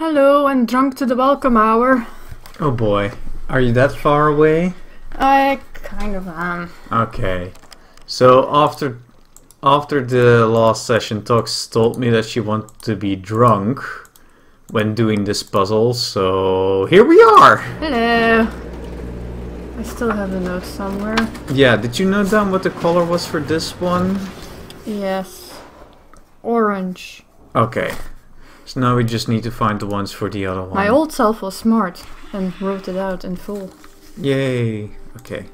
Hello, and drunk to the welcome hour. Oh boy, are you that far away? I kind of am. Okay, so after the last session, Tox told me that she wanted to be drunk when doing this puzzle, so here we are! Hello. I still have the note somewhere. Yeah, did you note down what the color was for this one? Yes. Orange. Okay, so now we just need to find the ones for the other one. My old self was smart and wrote it out in full. Yay, okay.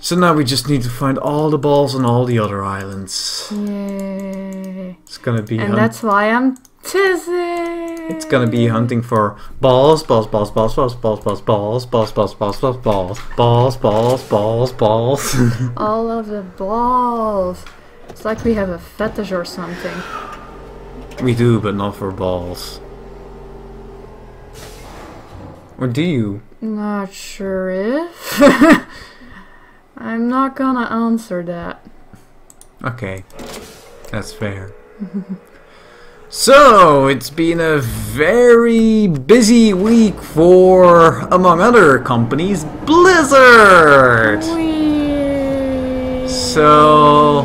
So now we just need to find all the balls on all the other islands. Yay. It's gonna be And that's why I'm tizzy. It's gonna be hunting for balls, balls, balls, balls, balls, balls, balls, balls, balls, balls, balls, balls, balls, balls, balls, balls, balls. All of the balls. It's like we have a fetish or something. We do, but not for balls. Or do you? Not sure if. I'm not gonna answer that. Okay, that's fair. So, it's been a very busy week for, among other companies, Blizzard! Whee! So,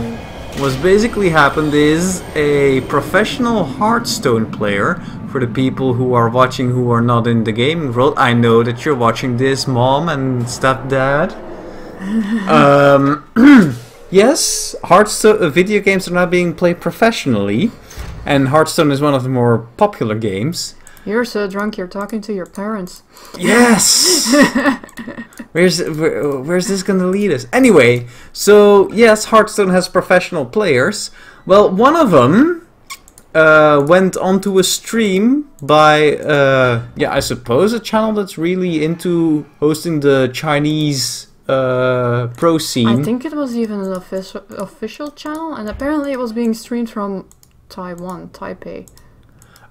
what's basically happened is a professional Hearthstone player, for the people who are watching who are not in the gaming world, I know that you're watching this, Mom and Stepdad. Yes, Hearthstone video games are now being played professionally. And Hearthstone is one of the more popular games. You're so drunk you're talking to your parents. Yes! Where's this gonna lead us? Anyway, so yes, Hearthstone has professional players. Well, one of them went onto a stream by, yeah, I suppose a channel that's really into hosting the Chinese pro scene. I think it was even an official channel, and apparently it was being streamed from Taiwan, Taipei.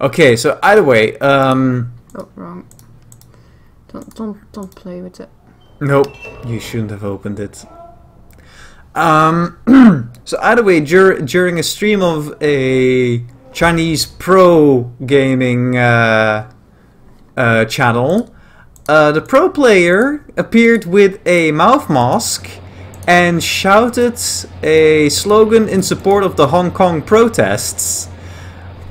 Okay, so either way, oh, wrong. Don't play with it. Nope, you shouldn't have opened it. So either way, during a stream of a Chinese pro gaming channel, the pro player appeared with a mouth mask and shouted a slogan in support of the Hong Kong protests.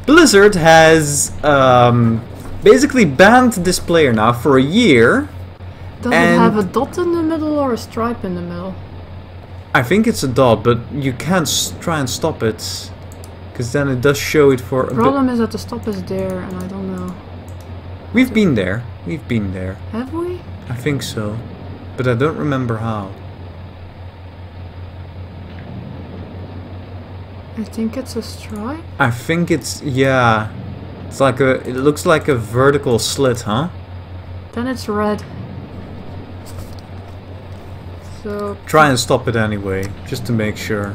Blizzard has basically banned this player now for a year. Does it have a dot in the middle or a stripe in the middle? I think it's a dot, but you can't try and stop it, because then it does show it for a bit. The problem is that the stop is there, and I don't know. We've been there. We've been there. Have we? I think so, but I don't remember how. I think it's a stripe. I think it's, yeah. It's like it looks like a vertical slit, huh? Then it's red. So try and stop it anyway, just to make sure.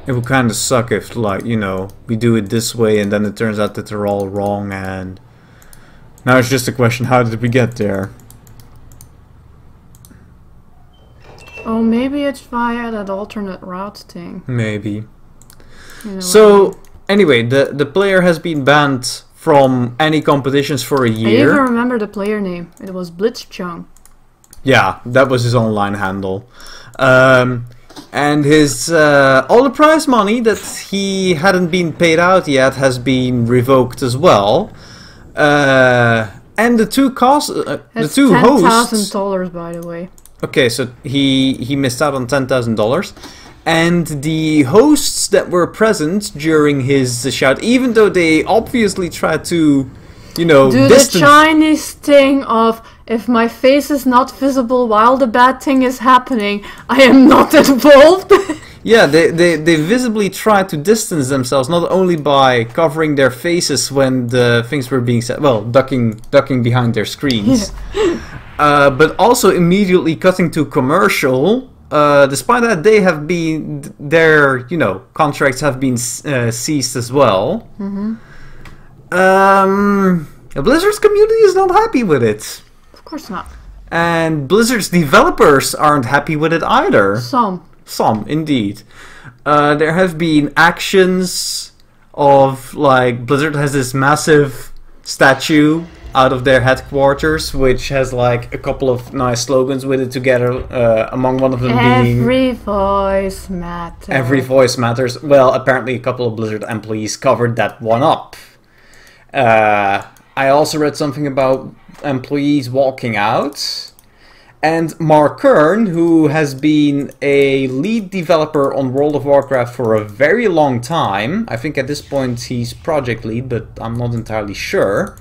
It would kind of suck if, like, you know, we do it this way and then it turns out that they're all wrong, and now it's just a question, how did we get there? Oh, maybe it's via that alternate route thing. Maybe. You know, so, anyway, the player has been banned from any competitions for a year. I even remember the player name. It was Blitzchung. Yeah, that was his online handle. And his all the prize money that he hadn't been paid out yet has been revoked as well. And the two That's two hosts. $10,000, by the way. Okay, so he missed out on $10,000. And the hosts that were present during his shout, even though they obviously tried to, you know, do distance... the Chinese thing of, if my face is not visible while the bad thing is happening, I am not involved. Yeah, they visibly tried to distance themselves, not only by covering their faces when the things were being said, well, ducking behind their screens, yeah. But also immediately cutting to commercial. Despite that, they have been, their, you know, contracts have been ceased as well. Mm-hmm. Blizzard's community is not happy with it. Of course not. And Blizzard's developers aren't happy with it either. Some, indeed. There have been actions of like Blizzard has this massive statue out of their headquarters, which has like a couple of nice slogans with it together. Among one of them being Every voice matters. Every voice matters. Well, apparently a couple of Blizzard employees covered that one up. I also read something about employees walking out. And Mark Kern, who has been a lead developer on World of Warcraft for a very long time, I think at this point he's project lead, but I'm not entirely sure,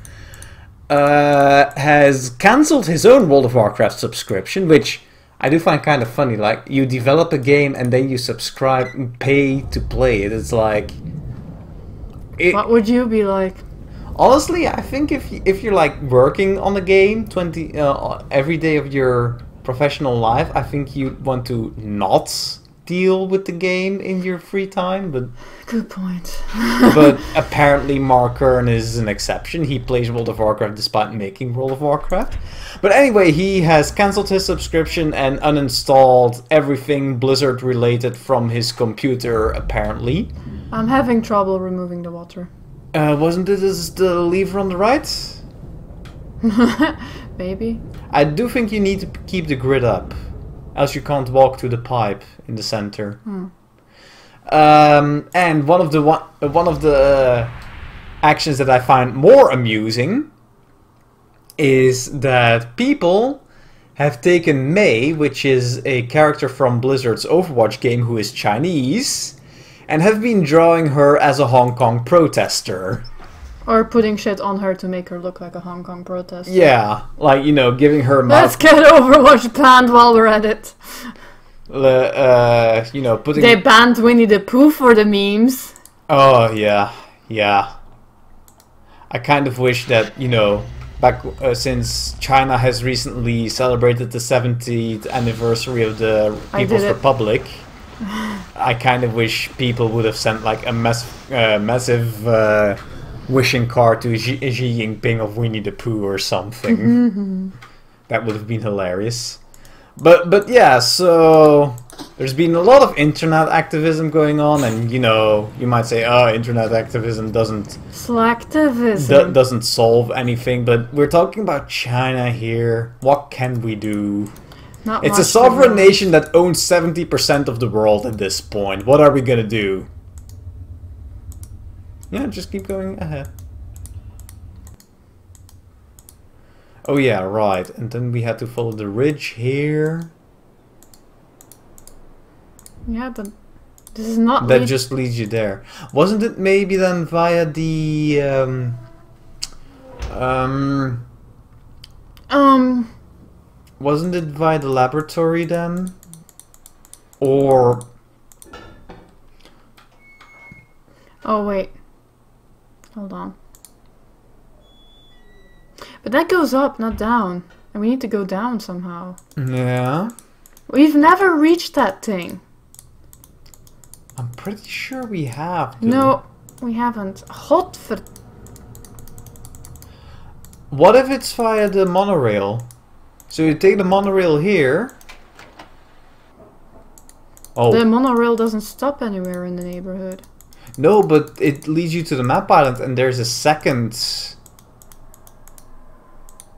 has cancelled his own World of Warcraft subscription, which I do find kind of funny. Like, you develop a game and then you subscribe and pay to play it. It's like... What would you be like? Honestly, I think if you're like working on a game every day of your professional life, I think you want to not deal with the game in your free time. But good point. But apparently Mark Kern is an exception. He plays World of Warcraft despite making World of Warcraft. But anyway, he has cancelled his subscription and uninstalled everything Blizzard related from his computer, apparently. I'm having trouble removing the water. Wasn't this the lever on the right? Maybe. I do think you need to keep the grid up, else you can't walk through the pipe in the center. And one of the actions that I find more amusing is that people have taken Mei, which is a character from Blizzard's Overwatch game who is Chinese, and have been drawing her as a Hong Kong protester. Or putting shit on her to make her look like a Hong Kong protester. Yeah, like, you know, giving her Let's get Overwatch banned while we're at it. You know, putting... They banned Winnie the Pooh for the memes. Oh, yeah, yeah. I kind of wish that, you know, back since China has recently celebrated the 70th anniversary of the People's Republic... I kind of wish people would have sent like a massive wishing card to Xi Jinping of Winnie the Pooh or something. That would have been hilarious. But yeah, so there's been a lot of internet activism going on, and you know, you might say, oh, internet activism doesn't solve anything, but we're talking about China here. What can we do? It's a sovereign nation that owns 70% of the world at this point. What are we gonna do? Yeah, just keep going ahead. Oh yeah, right. And then we had to follow the ridge here. Yeah, but this is not... That just leads you there. Wasn't it maybe then via the... Wasn't it via the laboratory then? Or... Oh wait. Hold on. But that goes up, not down. And we need to go down somehow. Yeah. We've never reached that thing. I'm pretty sure we have to. No, we haven't. Godver... What if it's via the monorail? So you take the monorail here. Oh. The monorail doesn't stop anywhere in the neighborhood. No, but it leads you to the map island, and there's a second...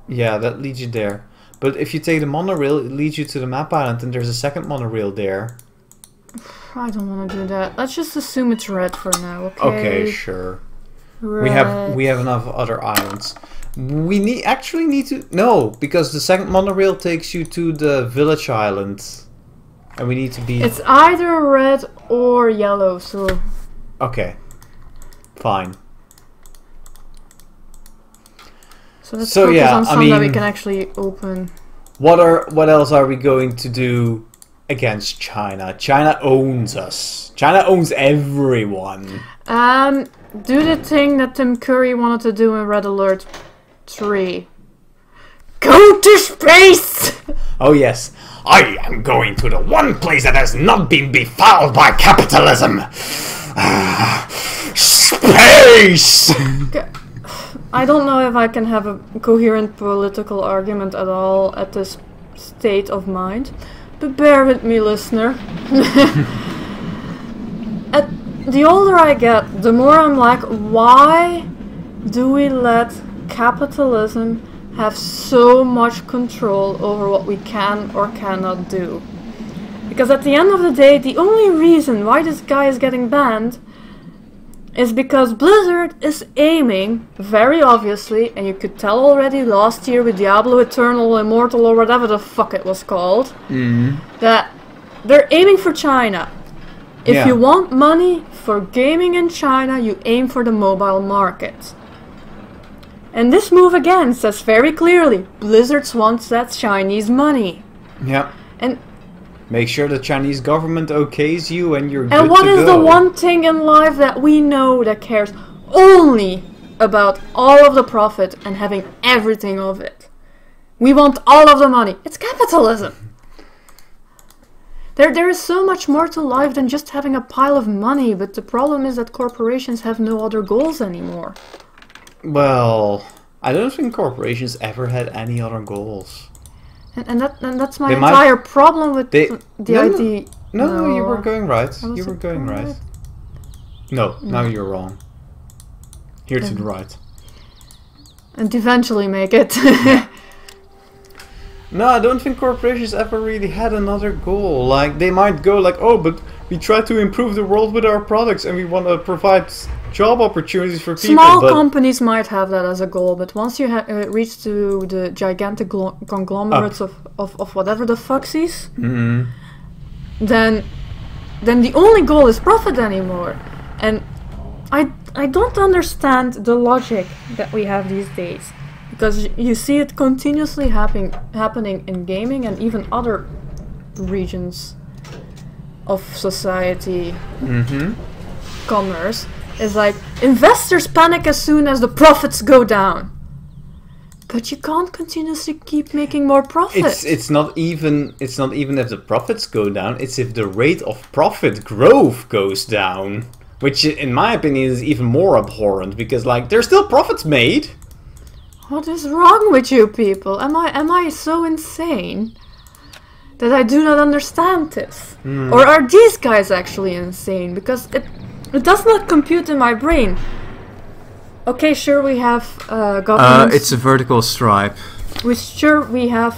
Yeah, that leads you there. But if you take the monorail, it leads you to the map island, and there's a second monorail there. I don't want to do that. Let's just assume it's red for now, okay? Okay, sure. Red. We have enough other islands. We actually need to... No, because the second monorail takes you to the village island. And we need to be... It's either red or yellow, so... Okay. Fine. So let's focus on some that we can actually open. What else are we going to do against China? China owns us. China owns everyone. Do the thing that Tim Curry wanted to do in Red Alert 3. Go to space! Oh yes. I am going to the one place that has not been befouled by capitalism. Space! I don't know if I can have a coherent political argument at all at this state of mind, but bear with me, listener. the older I get, the more I'm like, why do we let capitalism have so much control over what we can or cannot do? Because at the end of the day, the only reason why this guy is getting banned is because Blizzard is aiming, very obviously, and you could tell already last year with Diablo Eternal, Immortal, or whatever the fuck it was called, that they're aiming for China. If you want money for gaming in China, you aim for the mobile market. And this move again says very clearly, Blizzard wants that Chinese money. Yeah. And make sure the Chinese government okays you and you're good to go. And what is the one thing in life that we know that cares only about all of the profit and having everything of it? We want all of the money. It's capitalism. There is so much more to life than just having a pile of money, but the problem is that corporations have no other goals anymore. Well, I don't think corporations ever had any other goals. And that's my entire problem with the idea. No, you were going right. You were going right. No, now you're wrong. Here to the right. And eventually make it. No, I don't think corporations ever really had another goal. Like, they might go like, oh, but we try to improve the world with our products and we want to provide job opportunities for people. Small companies might have that as a goal, but once you reach to the gigantic conglomerates of whatever the fucksies, then the only goal is profit anymore. And I don't understand the logic that we have these days. Because you see it continuously happening in gaming and even other regions of society, commerce. It's like investors panic as soon as the profits go down. But you can't continuously keep making more profits. It's not even if the profits go down. It's if the rate of profit growth goes down, which in my opinion is even more abhorrent because like there's still profits made. What is wrong with you people? Am I so insane that I do not understand this? Or are these guys actually insane? Because it does not compute in my brain. Okay, sure we have governments. It's a vertical stripe. We have.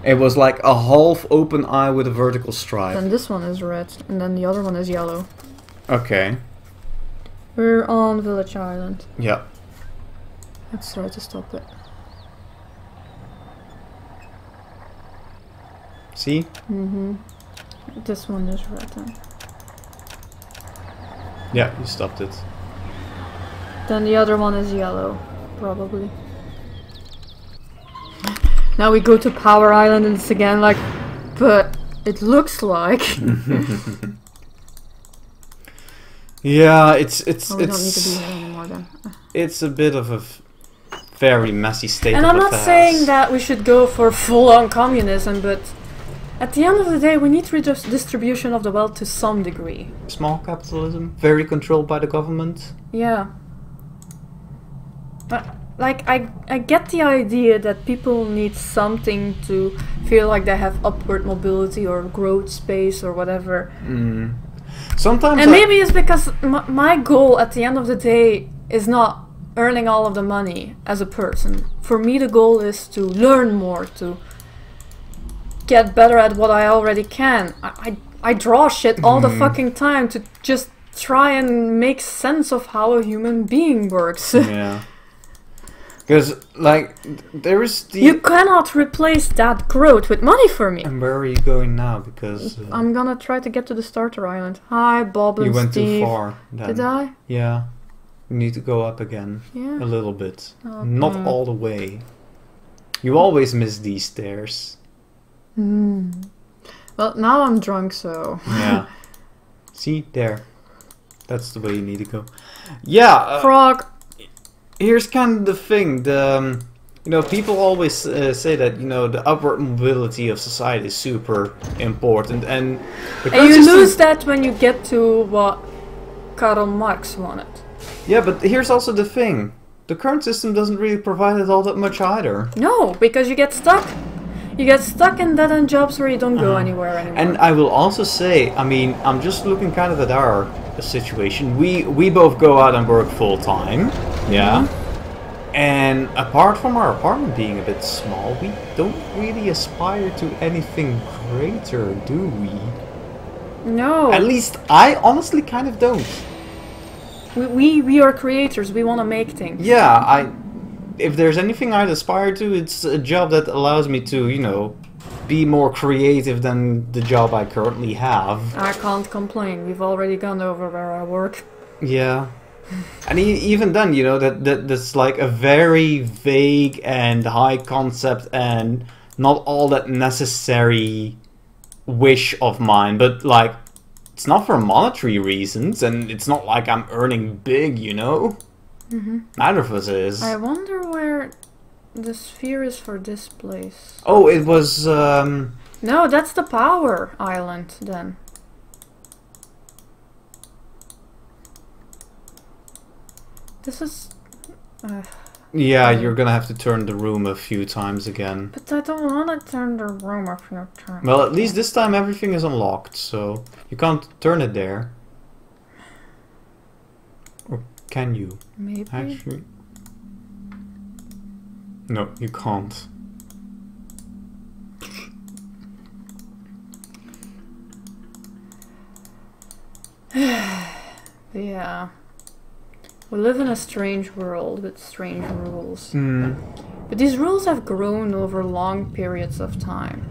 It was like a half open eye with a vertical stripe. Then this one is red, and then the other one is yellow. Okay. We're on Village Island. Yeah. Let's try to stop it. See? This one is red then. Yeah, you stopped it. Then the other one is yellow, probably. Now we go to Power Island and it's again like, but it looks like. Yeah, it's we don't need to be here anymore then. It's a bit of a very messy state And of I'm not affairs. saying that we should go for full-on communism, but at the end of the day, we need redistribution of the wealth to some degree. Small capitalism, very controlled by the government. Yeah. But, like, I get the idea that people need something to feel like they have upward mobility or growth space or whatever. Sometimes and maybe it's because my goal at the end of the day is not earning all of the money as a person. For me, the goal is to learn more, to get better at what I already can. I draw shit all the fucking time to just try and make sense of how a human being works. Yeah. Because, like, there is the... You cannot replace that growth with money for me. And where are you going now? Because... I'm gonna try to get to the starter island. Hi, Bob and Steve. You went too far. Then. Did I? Yeah. You need to go up again. Yeah. A little bit. Okay. Not all the way. You always miss these stairs. Well, now I'm drunk, so... Yeah. See? There. That's the way you need to go. Yeah. Frog! Here's kind of the thing. You know, people always say that, you know, the upward mobility of society is super important. And you lose that when you get to what Karl Marx wanted. Yeah, but here's also the thing. The current system doesn't really provide it all that much either. No, because you get stuck. You get stuck in dead-end jobs where you don't go anywhere anymore. And I will also say, I mean, I'm just looking kind of at our situation. We both go out and work full time, yeah. And apart from our apartment being a bit small, we don't really aspire to anything greater, do we? No. At least I honestly kind of don't. We are creators. We want to make things. Yeah, if there's anything I'd aspire to, it's a job that allows me to, you know, be more creative than the job I currently have. I can't complain. We've already gone over where I work. Yeah. And even then, you know, that's like a very vague and high concept and not all that necessary wish of mine, but like, it's not for monetary reasons, and it's not like I'm earning big, you know? Neither of us is. I wonder where the sphere is for this place. Oh, it was, No, that's the power island, then. This is... yeah, you're gonna have to turn the room a few times again. But I don't want to turn the room a few times. Well, at least this time everything is unlocked, so you can't turn it there. Or can you? Maybe. Actually... No, you can't. Yeah. We live in a strange world with strange rules. But these rules have grown over long periods of time.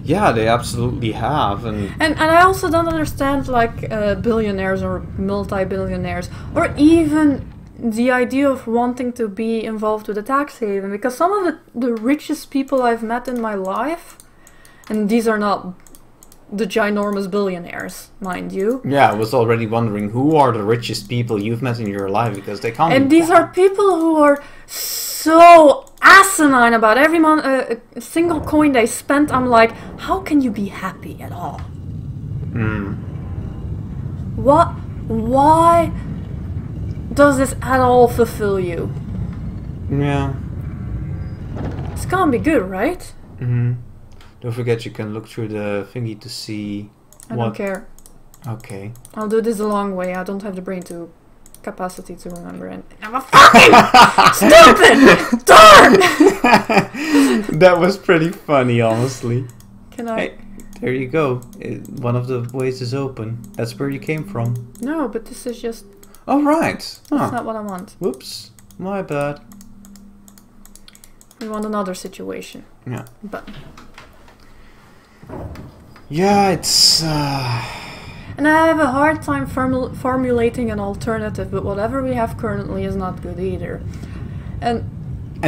Yeah, they absolutely have, and I also don't understand, like, billionaires or multi-billionaires, or even the idea of wanting to be involved with a tax haven, because some of the richest people I've met in my life, and these are not the ginormous billionaires, mind you. yeah, I was already wondering who are the richest people you've met in your life, because they can't. And these are people who are so asinine about every single coin they spent. I'm like, how can you be happy at all? What? Why does this at all fulfill you? Yeah. It's gonna be good, right? Don't forget you can look through the thingy to see I don't care. Okay. I'll do this the long way. I don't have the brain capacity to remember it. I'm a fucking stupid darn! That was pretty funny, honestly. Can I? Hey, there you go. One of the ways is open. That's where you came from. No, but this is just... Oh, right. That's not what I want. Whoops. My bad. We want another situation. Yeah. But... Yeah, it's... And I have a hard time formulating an alternative, but whatever we have currently is not good either. And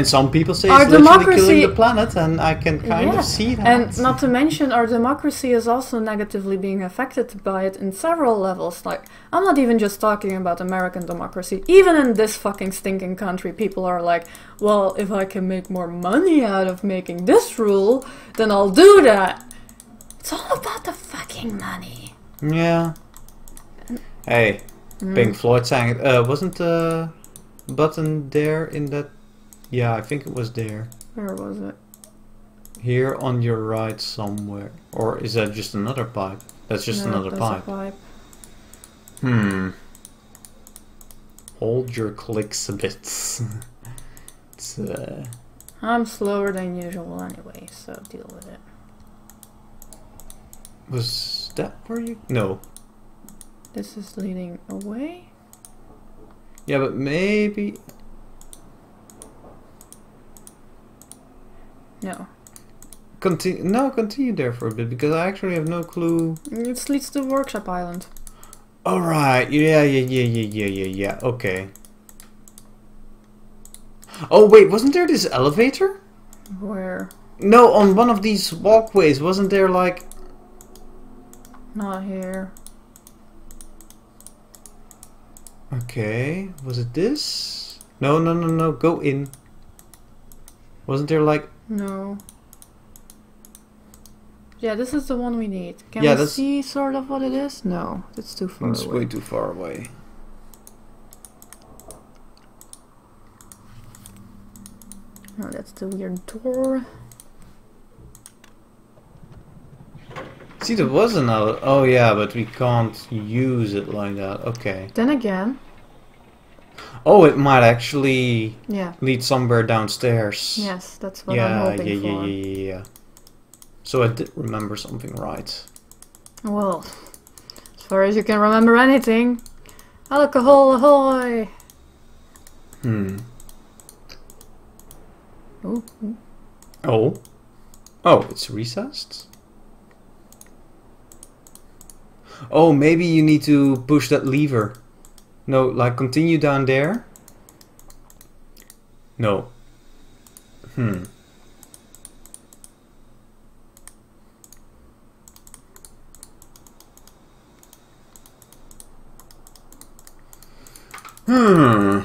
some people say our it's literally democracy, killing the planet, and I can kind of see that. And not to mention, our democracy is also negatively being affected by it in several levels. Like, I'm not even just talking about American democracy. Even in this fucking stinking country, people are like, well, if I can make more money out of making this rule, then I'll do that. It's all about the fucking money. Yeah. Hey, Pink Floyd sang it. Wasn't the button there in that? Yeah, I think it was there. Where was it? Here on your right somewhere. Or is that just another pipe? That's just another pipe. A pipe. Hold your clicks a bit. It's, I'm slower than usual anyway, so deal with it. Was that where you... No. This is leading away? Yeah, but maybe... No. Continue there for a bit, because I actually have no clue. It leads to Workshop Island. Alright, yeah, okay. Oh wait, wasn't there this elevator? Where? No, on one of these walkways, wasn't there like... Not here. Okay, was it this? No, go in. Wasn't there like... No. Yeah, this is the one we need. Can Yeah, we that's- see sort of what it is? No, it's too far It's away. way too far away. Oh, that's the weird door. See, there was another. Oh yeah, but we can't use it like that. Okay. Then again. Oh, it might actually Yeah. lead somewhere downstairs. Yes, that's what I'm hoping for. Yeah. So I did remember something right. Well, as far as you can remember anything. Alcohol ahoy! Hmm. Ooh. Oh. Oh, it's recessed? Oh, maybe you need to push that lever. No, like continue down there. No. Hmm. Hmm.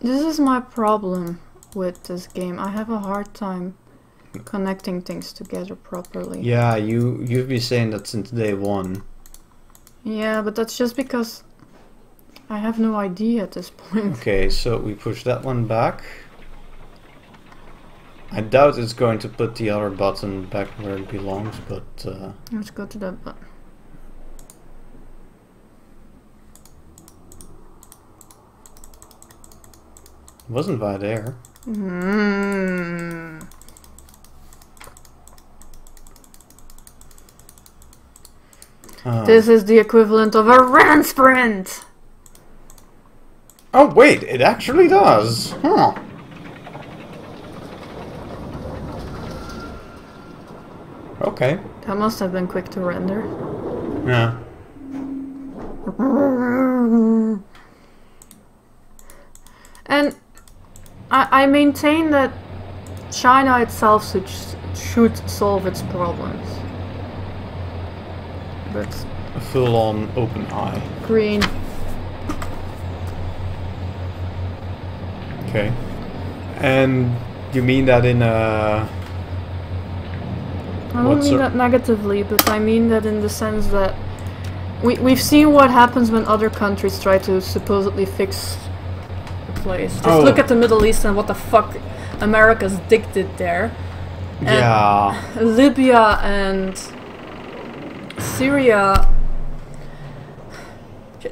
This is my problem with this game. I have a hard time connecting things together properly. Yeah, you've been saying that since day one. Yeah, but that's just because I have no idea at this point. Okay, so we push that one back. I doubt it's going to put the other button back where it belongs, but Let's go to that button. it wasn't by there. Hmm. This is the equivalent of a run sprint! Oh wait, it actually does. Huh. Okay. That must have been quick to render. Yeah. And I maintain that China itself should solve its problems. But A full-on open eye. green. Okay. And you mean that in a... I don't What's mean a- that negatively, but I mean that in the sense that we've seen what happens when other countries try to supposedly fix the place. Just Oh. look at the Middle East and what the fuck America's dick did there. And Yeah. Libya and Syria.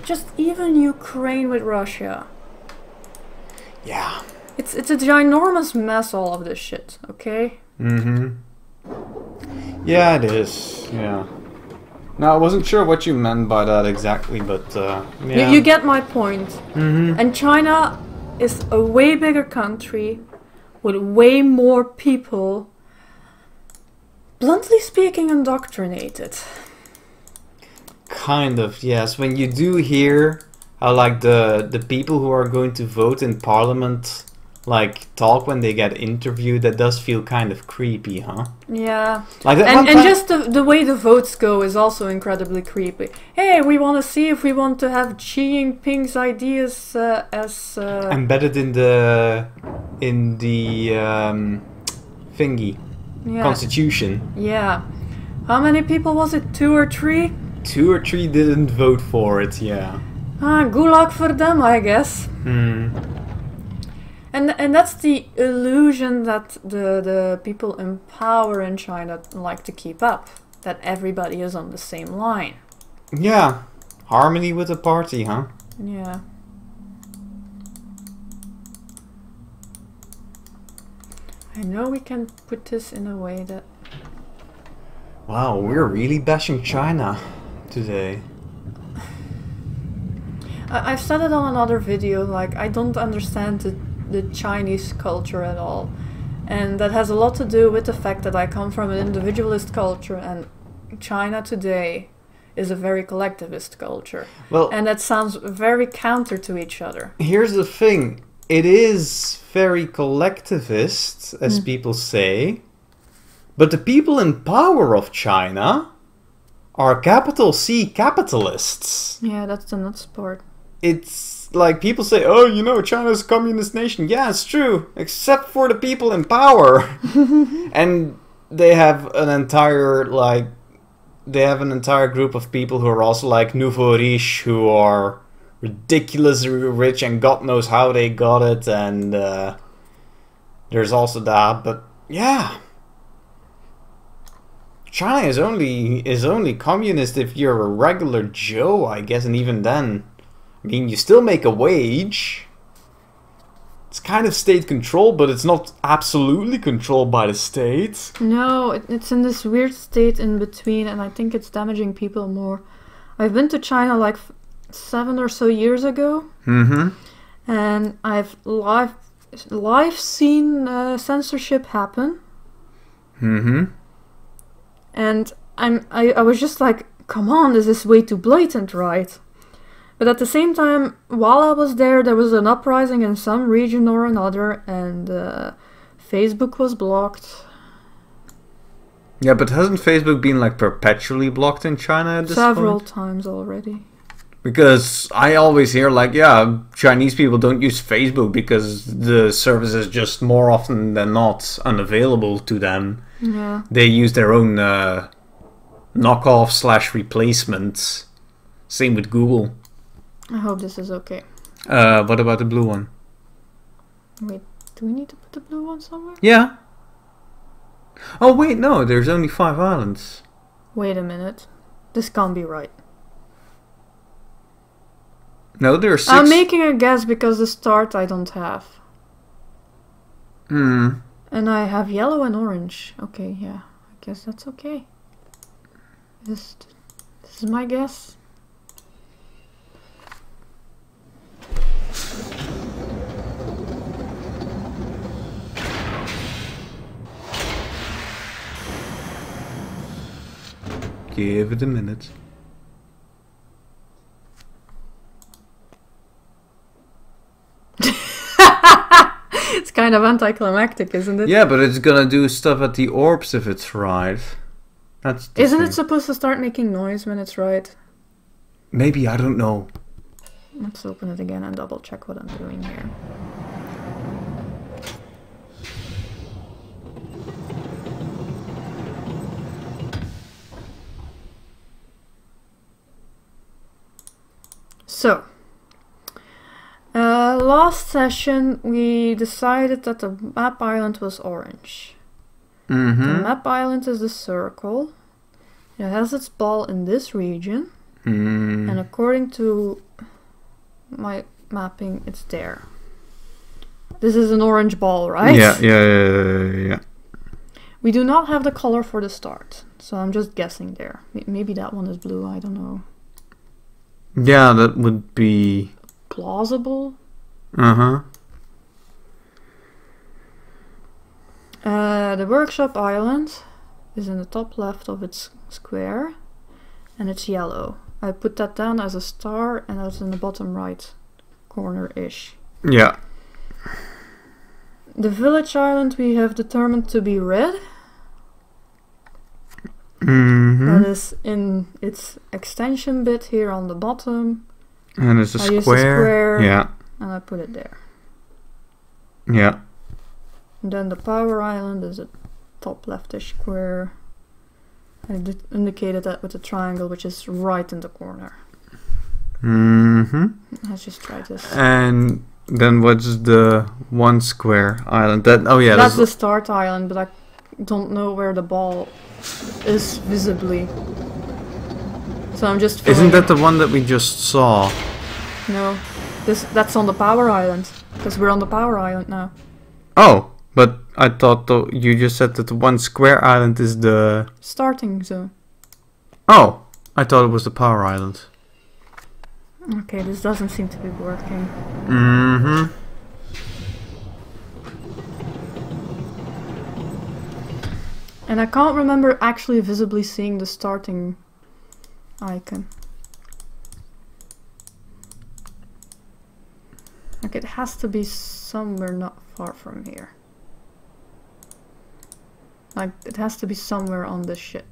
Just even Ukraine with Russia. Yeah. It's a ginormous mess, all of this shit, okay? Mm-hmm. Yeah, it is. Yeah. Now, I wasn't sure what you meant by that exactly, but yeah. You get my point. Mm-hmm. And China is a way bigger country with way more people, bluntly speaking, indoctrinated. Kind of, yes. When you do hear how, like, the people who are going to vote in parliament, like, talk when they get interviewed, that does feel kind of creepy, huh? Yeah. Like that one And time- just the way the votes go is also incredibly creepy. Hey, we want to see if we want to have Xi Jinping's ideas as... embedded in the thingy yeah. constitution. Yeah. How many people was it? 2 or 3? 2 or 3 didn't vote for it. Yeah. Good luck for them, I guess. Hmm. And that's the illusion that the people in power in China like to keep up. That everybody is on the same line. Yeah. Harmony with the party, huh? Yeah. I know we can put this in a way that... Wow, we're really bashing China today. I've said it on another video, like, I don't understand the Chinese culture at all. And that has a lot to do with the fact that I come from an individualist culture, and China today is a very collectivist culture. Well, And that sounds very counter to each other. here's the thing. It is very collectivist, as people say, but the people in power of China are capital C capitalists. Yeah, that's the nuts part. It's like people say, oh, you know, China's a communist nation. Yeah, it's true, except for the people in power. And they have an entire, like, they have an entire group of people who are also like nouveau riche, who are ridiculously rich and God knows how they got it. And there's also that, but yeah. China is only communist if you're a regular Joe, I guess, and even then, I mean, you still make a wage. It's kind of state controlled, but it's not absolutely controlled by the state. No, it's in this weird state in between, and I think it's damaging people more. I've been to China like 7 or so years ago, and I've live seen censorship happen. And I was just like, come on, this is way too blatant, right? But at the same time, while I was there was an uprising in some region or another, and Facebook was blocked. Yeah, but hasn't Facebook been like perpetually blocked in China at this Several point? times already. Because I always hear like, yeah, Chinese people don't use Facebook because the service is just more often than not unavailable to them. Yeah. They use their own knockoff / replacements. Same with Google. I hope this is okay. What about the blue one? Wait, do we need to put the blue one somewhere? Yeah. Oh wait, no, there's only 5 islands. Wait a minute. This can't be right. No, there are 6. I'm making a guess because the start I don't have. Hmm. And I have yellow and orange. Okay, yeah. I guess that's okay. This is my guess. Give it a minute. It's kind of anticlimactic, isn't it? Yeah, but it's gonna do stuff at the orbs if it's right. That's the Isn't thing. it supposed to start making noise when it's right? Maybe, I don't know. Let's open it again and double check what I'm doing here. So, last session we decided that the map island was orange. The map island is the circle. It has its ball in this region. And according to my mapping, it's there. This is an orange ball, right? Yeah. We do not have the color for the start, so I'm just guessing there. Maybe that one is blue, I don't know. Yeah, that would be... Plausible? The workshop island is in the top left of its square, and it's yellow. I put that down as a star, and that's in the bottom right corner-ish. Yeah. The village island we have determined to be red. That is in its extension bit here on the bottom. And it's a I used a square. square. Yeah. And I put it there. Yeah. And then the power island is a top leftish square. I indicated that with a triangle, which is right in the corner. Let's just try this. And then what's the one square island? That's the start island, but I don't know where the ball is visibly. So I'm just filling. Isn't that the one that we just saw? No. That's on the power island. Because we're on the power island now. Oh, but I thought you just said that the one square island is the... Starting zone. Oh, I thought it was the power island. Okay, this doesn't seem to be working. And I can't remember actually visibly seeing the starting icon. Like, it has to be somewhere not far from here. Like, it has to be somewhere on this shit.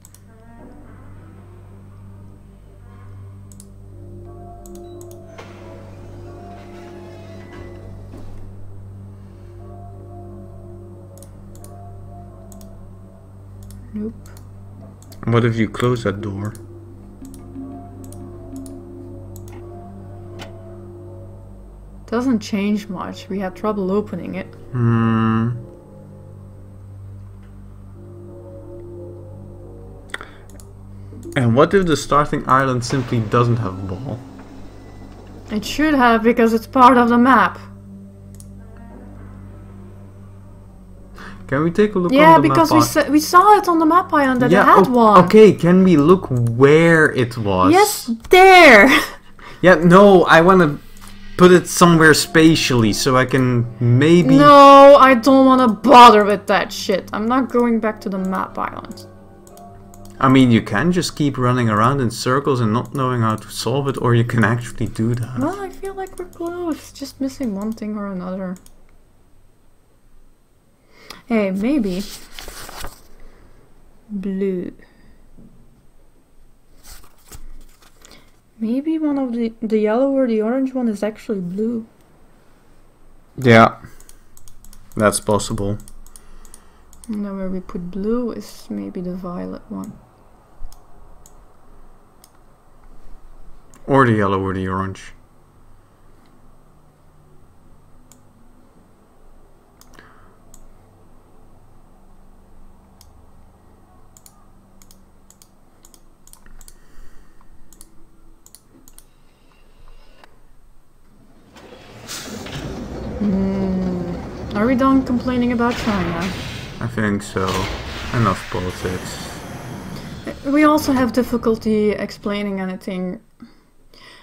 Nope. What if you close that door? Doesn't change much. We had trouble opening it. And what if the starting island simply doesn't have a ball? It should have, because it's part of the map. Can we take a look on the Yeah, map? because we saw it on the map island that it had one. Okay, can we look where it was? Yes, there! Yeah, no, I want to put it somewhere spatially so I can maybe... No, I don't want to bother with that shit. I'm not going back to the map island. I mean, you can just keep running around in circles and not knowing how to solve it, or you can actually do that. Well, I feel like we're close. Just missing one thing or another. Hey, maybe blue. Maybe one of the yellow or the orange one is actually blue. Yeah, that's possible. And then where we put blue is maybe the violet one. Or the yellow or the orange. Are we done complaining about China? I think so. Enough politics. We also have difficulty explaining anything.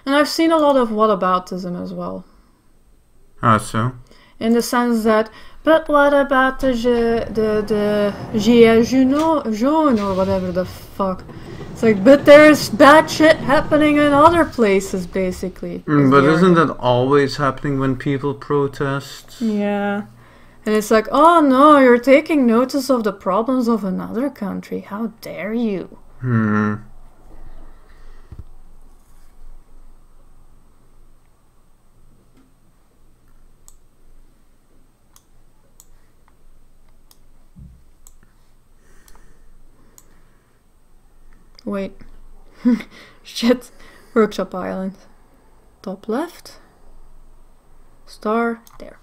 And I've seen a lot of whataboutism as well. How so? In the sense that, but what about the Gilets jaunes or whatever the fuck? It's like, but there's bad shit happening in other places, basically. But isn't that always happening when people protest? Yeah. And it's like, oh no, you're taking notice of the problems of another country. How dare you? Wait. Shit. Workshop Island. Top left. Star. There.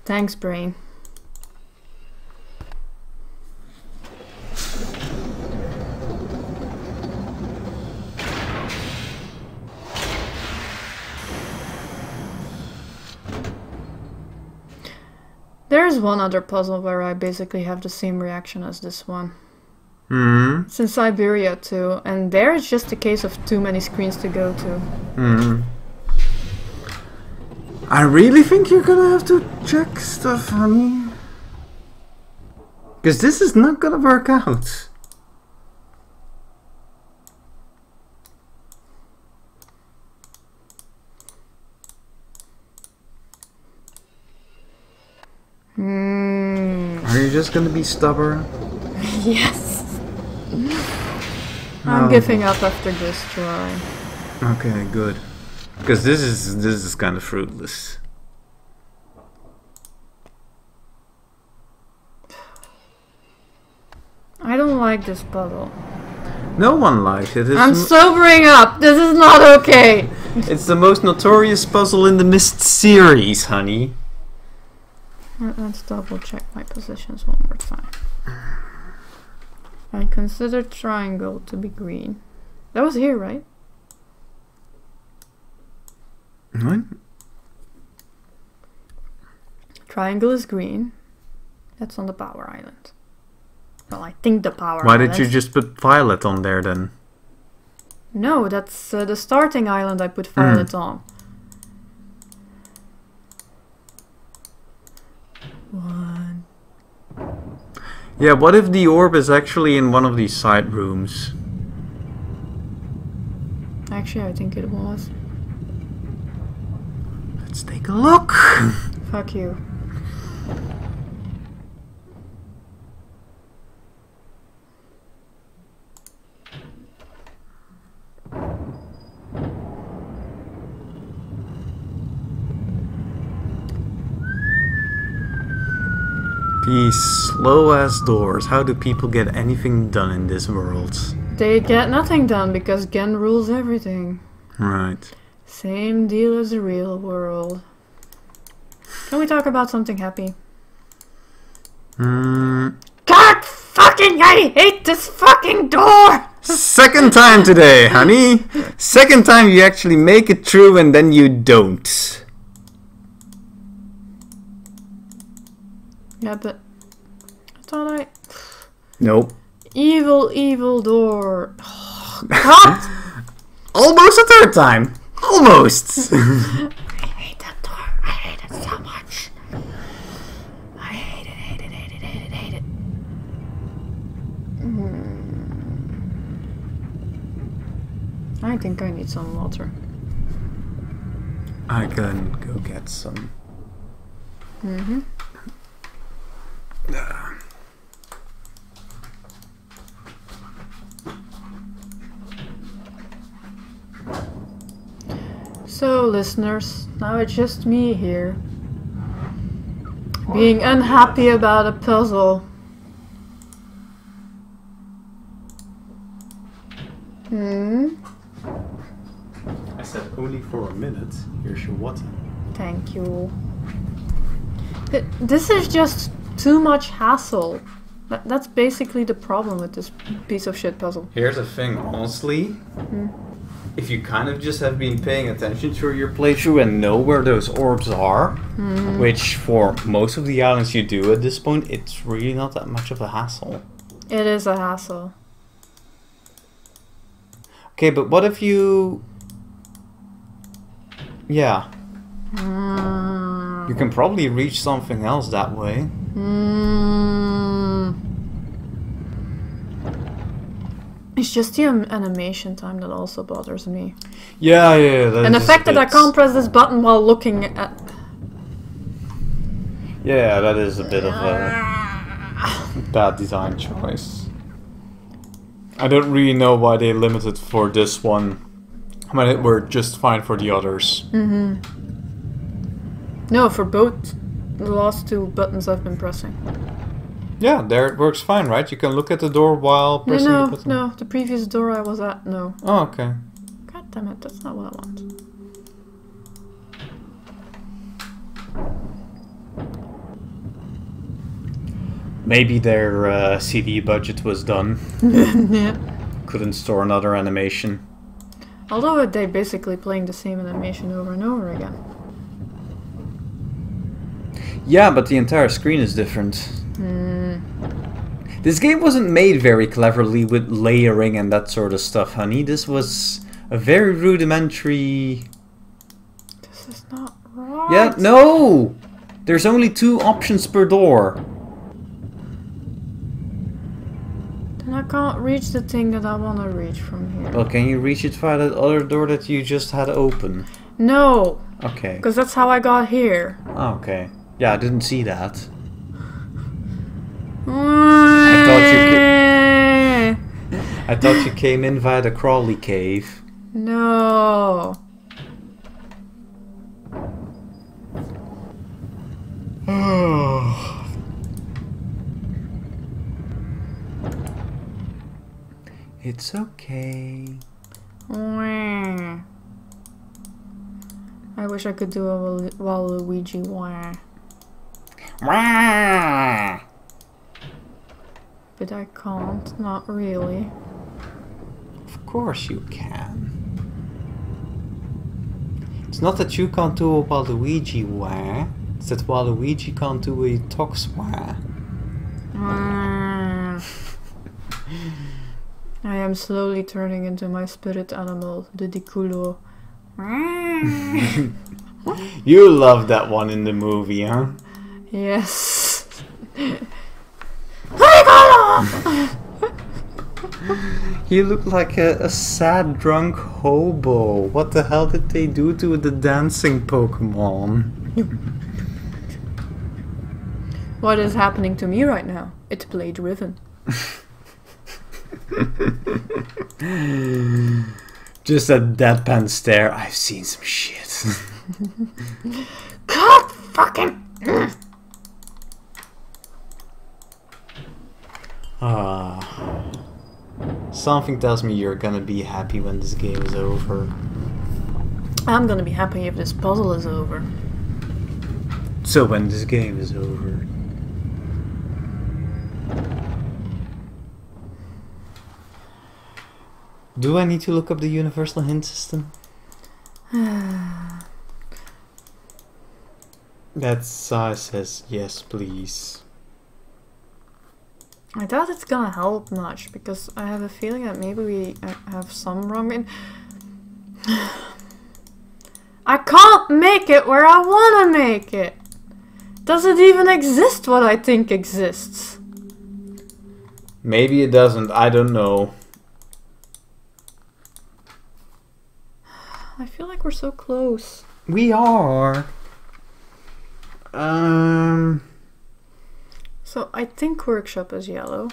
Thanks, brain. There's one other puzzle where I basically have the same reaction as this one. It's in Siberia too, and there it's just a case of too many screens to go to. I really think you're gonna have to check stuff, honey. Because this is not gonna work out. Are you just gonna be stubborn? Yes. I'm giving up after this try. Okay, good. Because this is kind of fruitless. I don't like this puzzle. No one likes it. I'm sobering up. This is not okay. It's the most notorious puzzle in the Myst series, honey. Let's double check my positions one more time. I consider triangle to be green. That was here, right? What? Triangle is green. That's on the power island. Well, I think the power Why island. did you just put violet on there then? No, that's the starting island I put violet on. One. Yeah, what if the orb is actually in one of these side rooms? Actually, I think it was. Let's take a look. Fuck you. These slow-ass doors. How do people get anything done in this world? They get nothing done because Gen rules everything. Right. Same deal as the real world. Can we talk about something happy? Mm. God I hate this fucking door! Second time today, honey. Second time you actually make it through and then you don't. Yeah, but I thought Nope. Evil door. Oh, God! Almost a third time. Almost. I hate that door. I hate it so much. I hate it. I think I need some water. I can go get some. Mm-hmm. So, listeners, now it's just me here, being unhappy about a puzzle. I said only for a minute. Here's your water. Thank you. This is just too much hassle. That's basically the problem with this piece of shit puzzle. Here's the thing, honestly. If you kind of just have been paying attention through your playthrough and know where those orbs are, which for most of the islands you do at this point, it's really not that much of a hassle. It is a hassle. Okay, but what if you... Yeah. You can probably reach something else that way. It's just the animation time that also bothers me. Yeah. And the fact that I can't press this button while looking at... Yeah, that is a bit of a bad design choice. I don't really know why they limited for this one. I mean, it worked just fine for the others. No, for both the last two buttons I've been pressing. Yeah, there it works fine, right? You can look at the door while pressing the button. No, the previous door I was at, no. Oh, okay. God damn it, that's not what I want. Maybe their CD budget was done. Yeah. Couldn't store another animation. Although they're basically playing the same animation over and over again. Yeah, but the entire screen is different. This game wasn't made very cleverly with layering and that sort of stuff, honey. This was a very rudimentary... This is not right. Yeah, no! There's only 2 options per door. Then I can't reach the thing that I want to reach from here. Well, can you reach it via that other door that you just had open? No! Okay. Because that's how I got here. Oh, okay. Yeah, I didn't see that. I thought you came in via the Crawley cave. No. It's okay. I wish I could do a Waluigi wah. But I can't, not really. Of course you can. It's not that you can't do a Waluigi wah, it's that Waluigi can't do a Tox wah. I am slowly turning into my spirit animal, the Diculo. You love that one in the movie, huh? Yes. You look like a sad drunk hobo. What the hell did they do to the dancing Pokemon? What is happening to me right now? It played Riven. Just a deadpan stare. I've seen some shit. God fucking... Something tells me you're gonna be happy when this game is over. I'm gonna be happy if this puzzle is over. So when this game is over. Do I need to look up the universal hint system? That sigh says yes, please. I doubt it's gonna help much, because I have a feeling that maybe we have some wrong in... I can't make it where I wanna make it! Does it even exist what I think exists? Maybe it doesn't, I don't know. I feel like we're so close. We are. So I think workshop is yellow.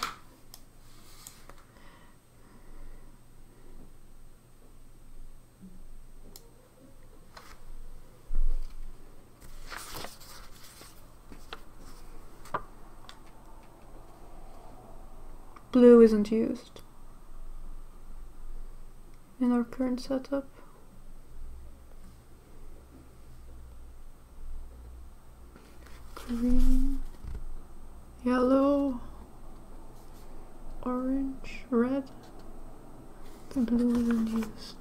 Blue isn't used in our current setup. Green, yellow, orange, red. The blue isn't used.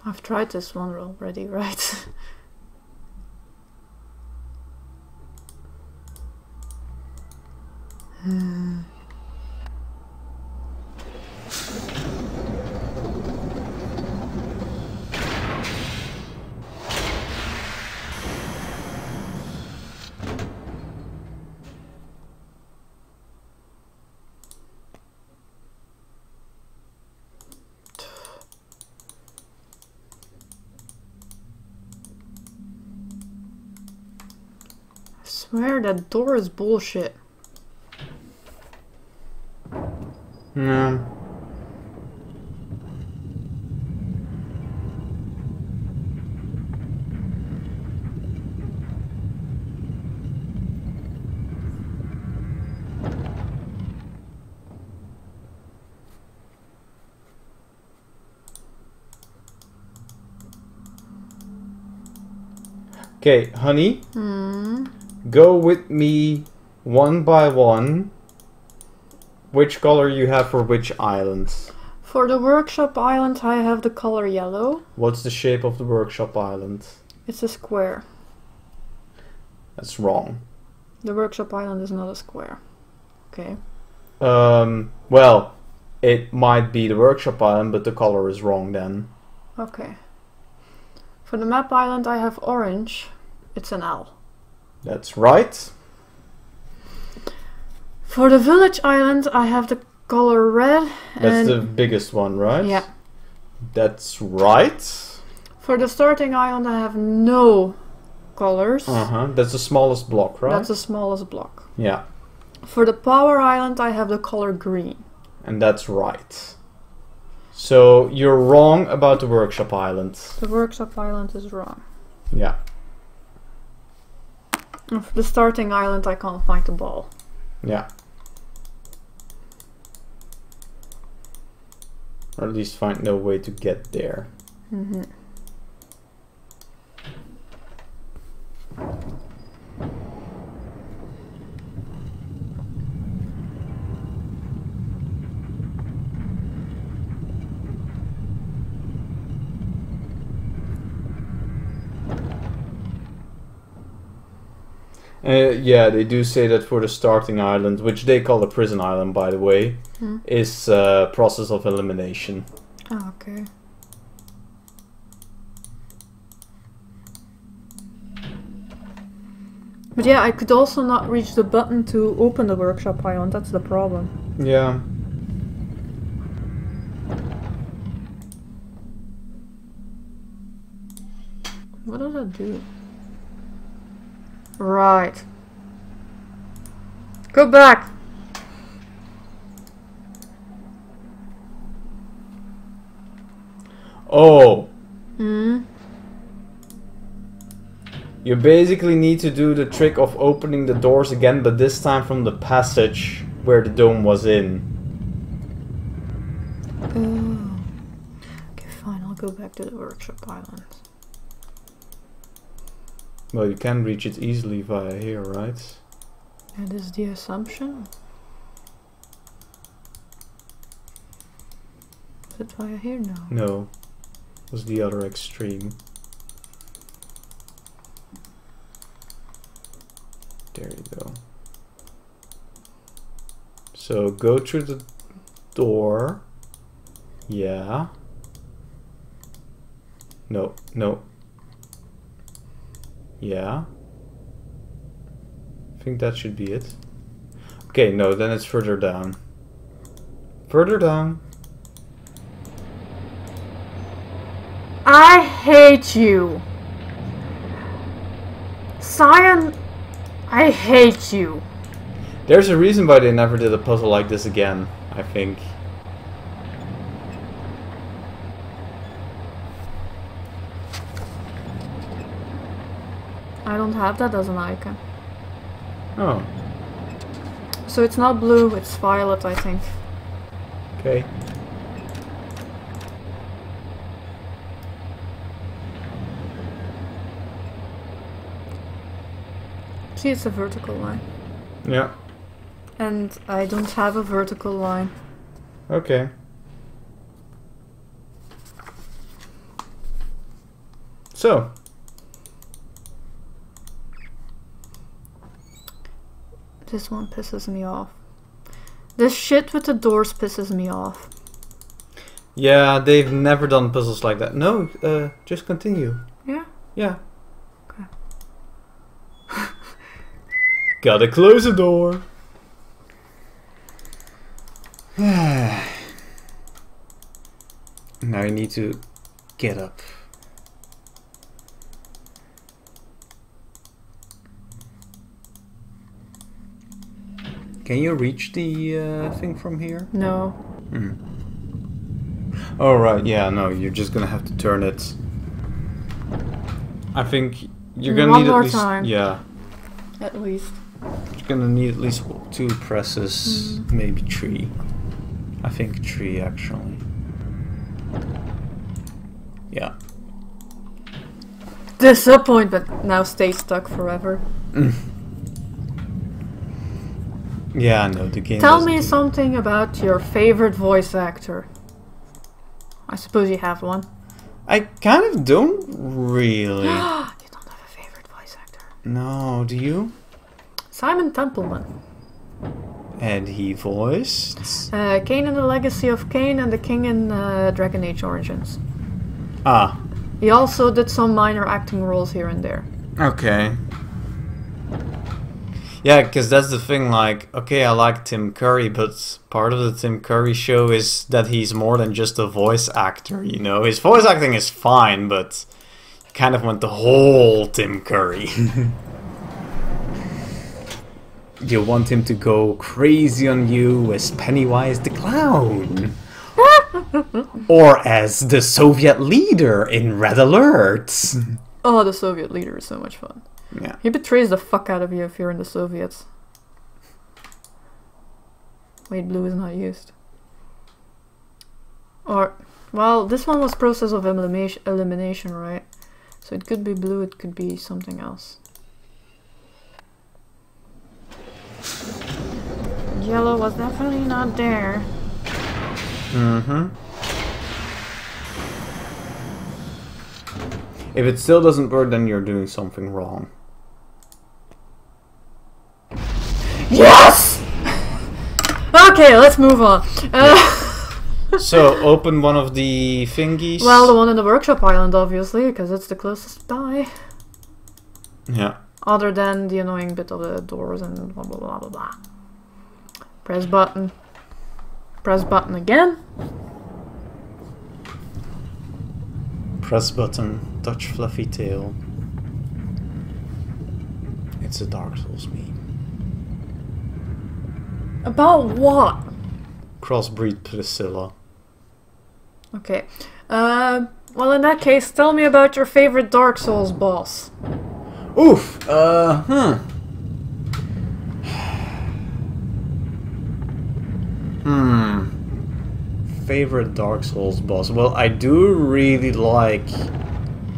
I've tried this one already, right? I swear that door is bullshit. No. Okay, honey. Go with me one by one. Which color you have for which islands? For the workshop island I have the color yellow. What's the shape of the workshop island? It's a square. That's wrong. The workshop island is not a square. Okay. Well, it might be the workshop island, but the color is wrong then. Okay. For the map island I have orange. It's an L. That's right. For the village island I have the color red. That's the biggest one, right? Yeah. That's right. For the starting island I have no colors. That's the smallest block, right? That's the smallest block. Yeah. For the power island I have the color green. And that's right. So you're wrong about the workshop island. The workshop island is wrong. Yeah. And for the starting island I can't find the ball. Yeah. Or at least find no way to get there. Yeah, they do say that for the starting island, which they call the prison island, by the way, is process of elimination. Oh, okay. But yeah, I could also not reach the button to open the workshop island, that's the problem. Yeah. What does that do? Right. Go back! Oh! You basically need to do the trick of opening the doors again, but this time from the passage where the dome was in. Oh. Okay, fine, I'll go back to the workshop island. Well, you can reach it easily via here, right? That is the assumption. Is it via here now? No. It was the other extreme. There you go. So go through the door. Yeah. No, no. Yeah. I think that should be it. Okay, no, then it's further down. Further down. I hate you! Cyan, I hate you. There's a reason why they never did a puzzle like this again, I think. I don't have that as an icon. Oh, So it's not blue, it's violet, I think. okay. See, it's a vertical line. Yeah, And I don't have a vertical line. okay. So, This one pisses me off. This shit with the doors pisses me off. yeah, they've never done puzzles like that. No, just continue. Yeah? Yeah. Okay. Gotta close the door. Now you need to get up. Can you reach the thing from here? No. Oh right, yeah, no, you're just gonna have to turn it. I think you're gonna One need at more least time. yeah. At least. You're gonna need at least 2 presses, maybe 3. I think 3 actually. Yeah. Disappointment. Now stay stuck forever. Yeah, no, the game. Tell doesn't me do- something about your favorite voice actor. I suppose you have one. I kind of don't really. You don't have a favorite voice actor. No, do you? Simon Templeman. And he voiced. Kain in the Legacy of Kain and the King in Dragon Age Origins. Ah, He also did some minor acting roles here and there. okay. Yeah, because that's the thing, like, okay, I like Tim Curry, but part of the Tim Curry show is that he's more than just a voice actor, you know? His voice acting is fine, but you kind of want the whole Tim Curry. You want him to go crazy on you as Pennywise the Clown. Or as the Soviet leader in Red Alert. Oh, the Soviet leader is so much fun. Yeah. He betrays the fuck out of you if you're in the Soviets. Wait, blue is not used. Or, well, this one was process of elimination, right? So it could be blue, it could be something else. Yellow was definitely not there. Mm-hmm. If it still doesn't work, then you're doing something wrong. Yes! Okay, let's move on. So, open one of the thingies. Well, the one in the workshop island, obviously, because it's the closest by. Yeah. Other than the annoying bit of the doors and blah blah blah blah blah. Press button. Press button again. Press button, touch fluffy tail. It's a Dark Souls meme. About what? Crossbreed Priscilla. Okay. Well, in that case, tell me about your favorite Dark Souls boss. Oof! Favorite Dark Souls boss? Well, I do really like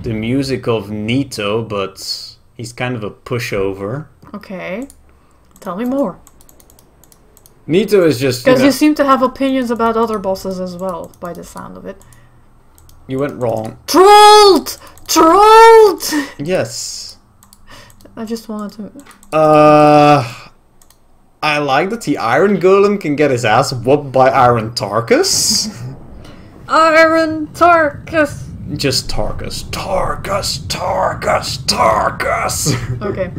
the music of Nito, but He's kind of a pushover. Okay. Tell me more. Nito is just... Because you seem to have opinions about other bosses as well, by the sound of it. You went wrong. Trolled! Trolled! Yes. I just wanted to... I like that the Iron Golem can get his ass whooped by Iron Tarkus. Iron Tarkus! Just Tarkus. Tarkus, Tarkus, Tarkus! Okay.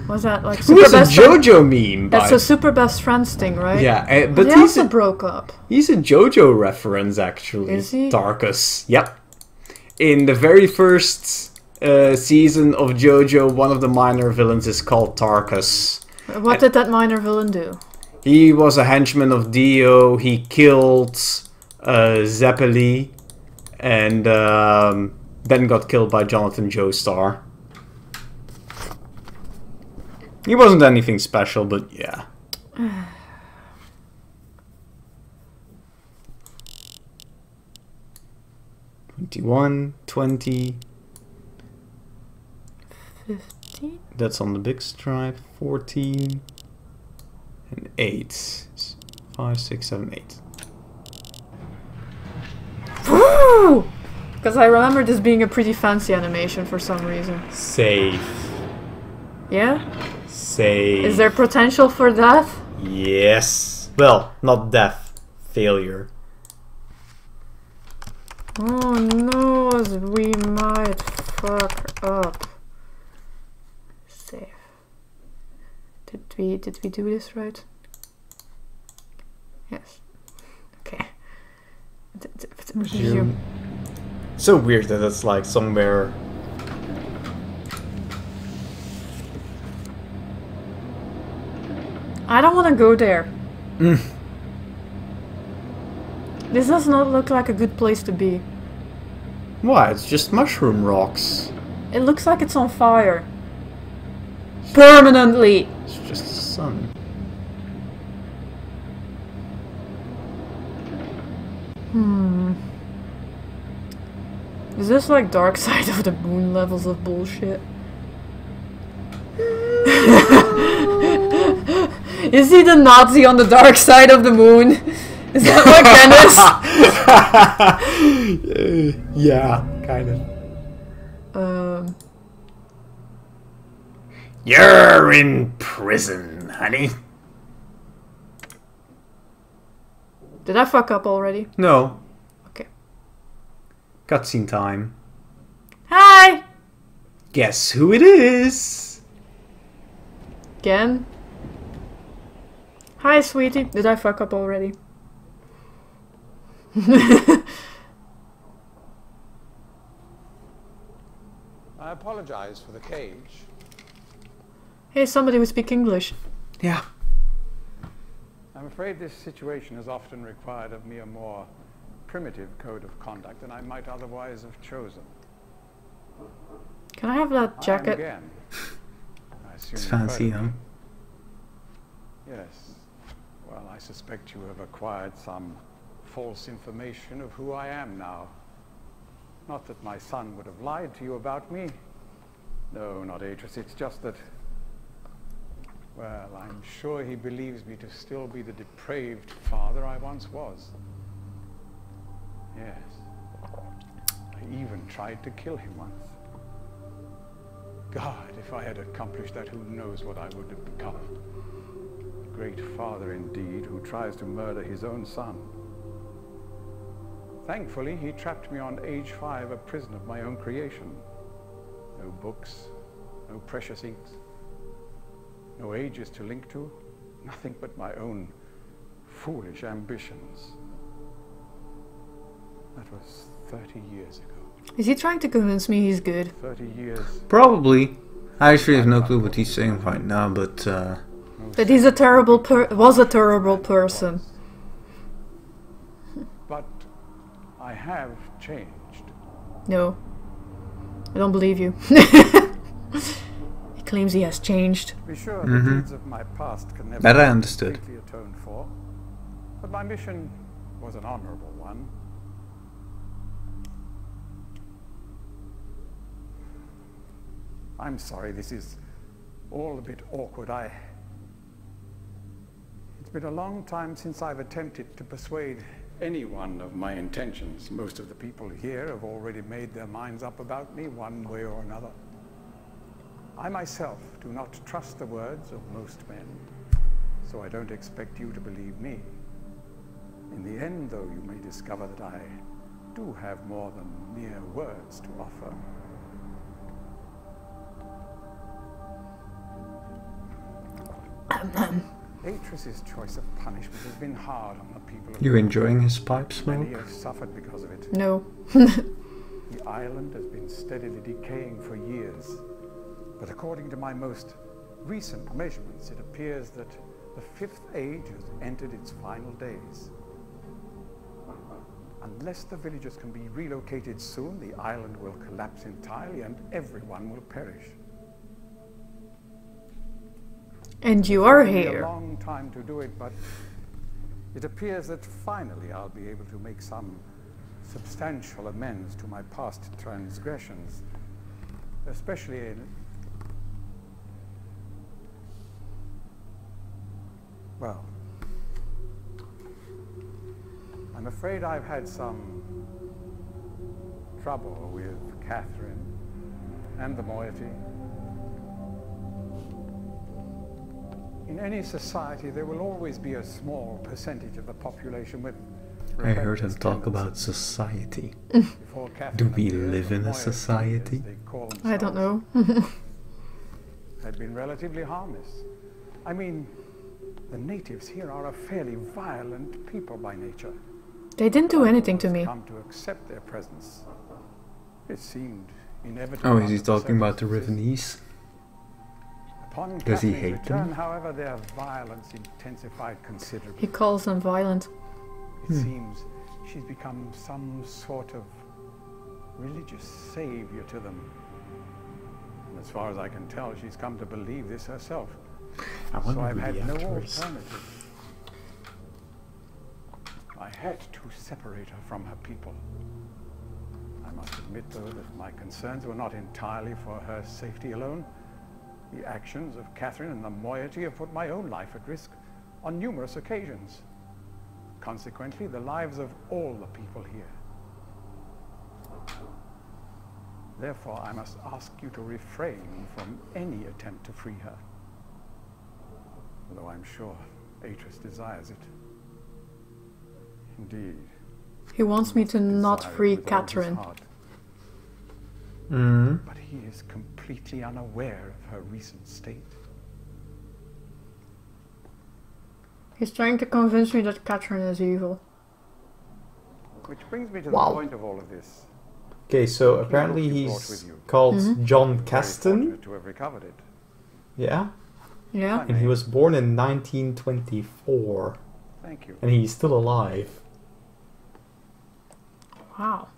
Was that like Who super is a best friend? JoJo meme? That's a super best friends thing, right? Yeah, but they he's also a, broke up. he's a JoJo reference, actually. Is he? Tarkus. Yep. In the very first season of JoJo, one of the minor villains is called Tarkus. What did that minor villain do? He was a henchman of Dio. He killed Zeppeli, and then got killed by Jonathan Joestar. He wasn't anything special, but yeah. 21, 20. 15? That's on the big stripe. 14. And 8. 5, 6, 7, 8. Woo! Because I remember this being a pretty fancy animation for some reason. Save. Yeah? Save. Is there potential for death? Yes. Well, not death. Failure. Oh no, we might fuck up. Save. Did we do this right? Yes. Okay. Resume. So weird that it's like somewhere. I don't want to go there. This does not look like a good place to be. Why? It's just mushroom rocks. It looks like it's on fire. Permanently! It's just the sun. Is this like Dark Side of the Moon levels of bullshit? Is he the Nazi on the dark side of the moon? Is that what Dennis? Yeah, kind of. You're in prison, honey. Did I fuck up already? No. Okay. Cutscene time. Hi! Guess who it is? Again? Hi, sweetie. Did I fuck up already? I apologize for the cage. Hey, somebody who speaks English. Yeah. I'm afraid this situation has often required of me a more primitive code of conduct than I might otherwise have chosen. Can I have that jacket? Again. I assume It's you've heard fancy, of huh? me. Yes. Well, I suspect you have acquired some false information of who I am now. Not that my son would have lied to you about me. No, not Atris. It's just that... well, I'm sure he believes me to still be the depraved father I once was. Yes. I even tried to kill him once. God, if I had accomplished that, who knows what I would have become. A great father indeed, who tries to murder his own son. Thankfully, he trapped me on age 5, a prison of my own creation. No books, no precious inks, no ages to link to, nothing but my own foolish ambitions. That was 30 years ago. Is he trying to convince me he's good? 30 years. Probably. I actually have no clue what he's saying right now, but That he's a terrible was a terrible person. But I have changed. No. I don't believe you. He claims he has changed. To be sure, the deeds of my past can never That I be understood. completely atoned for. But my mission was an honorable one. I'm sorry, this is all a bit awkward. It's been a long time since I've attempted to persuade anyone of my intentions. Most of the people here have already made their minds up about me one way or another. I myself do not trust the words of most men, so I don't expect you to believe me. In the end, though, you may discover that I do have more than mere words to offer. Atris's choice of punishment has been hard on the people of You enjoying his pipe smoke? Many have suffered because of it. No. The island has been steadily decaying for years, but according to my most recent measurements, it appears that the Fifth Age has entered its final days. Unless the villagers can be relocated soon, the island will collapse entirely and everyone will perish. And you are It's taken me here. a long time to do it, but it appears that finally I'll be able to make some substantial amends to my past transgressions, especially in... Well, I'm afraid I've had some trouble with Catherine and the moiety. In any society, there will always be a small percentage of the population with... I heard him rebellious talk about tendencies. society. Before Catherine Do we appeared, live the in a moiety, as society? they call I don't themselves, know. had been relatively harmless. I mean, the natives here are a fairly violent people by nature. They didn't do anything to me. Come to accept their presence. It seemed inevitable. Oh, is he under the talking about the circumstances. Rivenese? Upon Does he Catherine's hate them? return, however, their violence intensified considerably. He calls them violent. It seems she's become some sort of religious savior to them. And as far as I can tell, she's come to believe this herself. I So wonder I've who had the no actor is. alternative. I had to separate her from her people. I must admit, though, that my concerns were not entirely for her safety alone. The actions of Catherine and the moiety have put my own life at risk on numerous occasions. Consequently, the lives of all the people here. Therefore, I must ask you to refrain from any attempt to free her. Although I'm sure Atris desires it. Indeed. He wants me to not desire it free with all his Catherine. heart. Mm. But he is completely unaware of her recent state. He's trying to convince me that Catherine is evil. Which brings me to Wow. the point of all of this. Okay, so What apparently book you brought he's with you? called John Very Caston. fortunate to have recovered it. Yeah, Yeah. and he was born in 1924, Thank you. and he's still alive. Wow.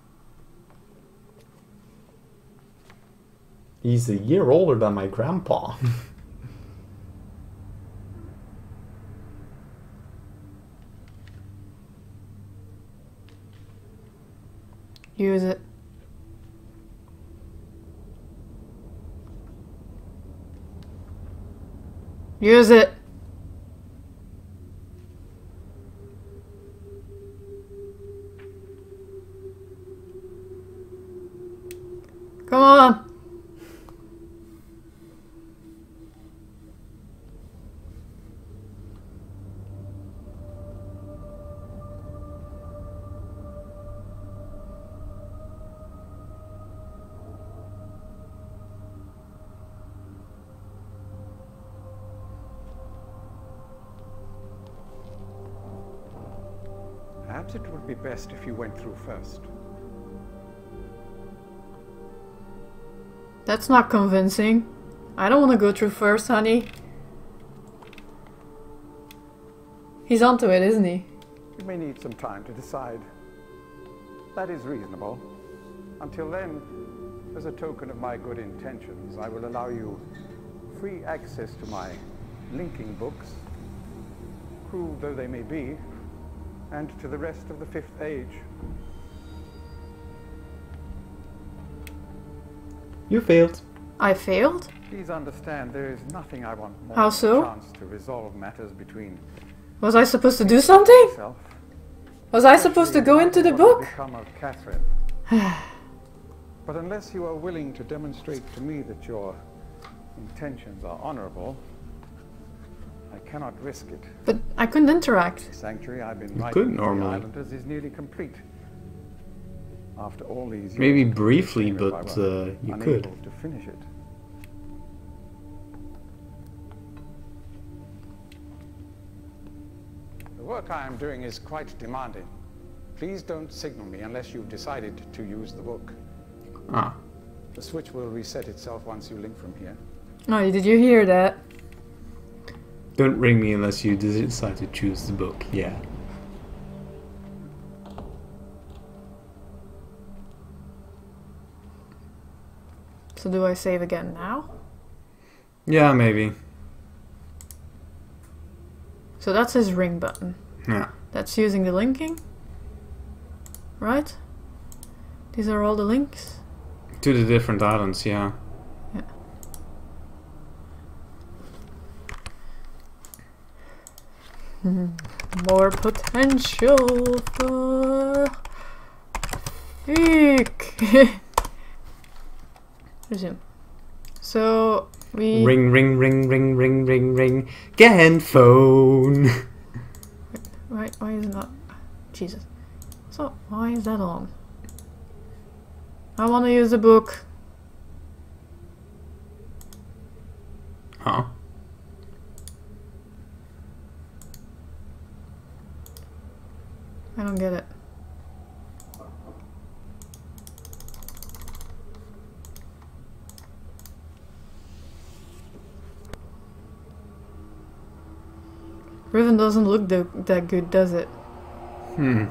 He's a year older than my grandpa. Use it. Use it. Come on. Perhaps it would be best if you went through first. That's not convincing. I don't want to go through first, honey. He's onto it, isn't he? You may need some time to decide. That is reasonable. Until then, as a token of my good intentions, I will allow you free access to my linking books, cruel though they may be, and to the rest of the Fifth Age. You failed. I failed? Please understand, there is nothing I want more How than so? a chance to resolve matters between Was I supposed to do something? myself. Was I supposed to go into the What will book? become of Catherine. But unless you are willing to demonstrate to me that your intentions are honorable, I cannot risk it. But I couldn't interact. The sanctuary I've been You writing could for the normally. Islanders is nearly complete. After all these years, Maybe it would be a briefly, shame if I but were you unable could. to finish it. The work I am doing is quite demanding. Please don't signal me unless you've decided to use the book. Ah. The switch will reset itself once you link from here. Oh, did you hear that? Don't ring me unless you decide to choose the book. Yeah. So do I save again now? Yeah, maybe. So that's his ring button. Yeah. That's using the linking. Right? These are all the links. To the different islands, yeah. Yeah. More potential for Eek. Resume. So we Ring, ring, ring, ring, ring, ring, ring. Get phone. why is it not? Jesus. So why is that on? I want to use the book. Huh? I don't get it. Riven doesn't look that good, does it? Hmm.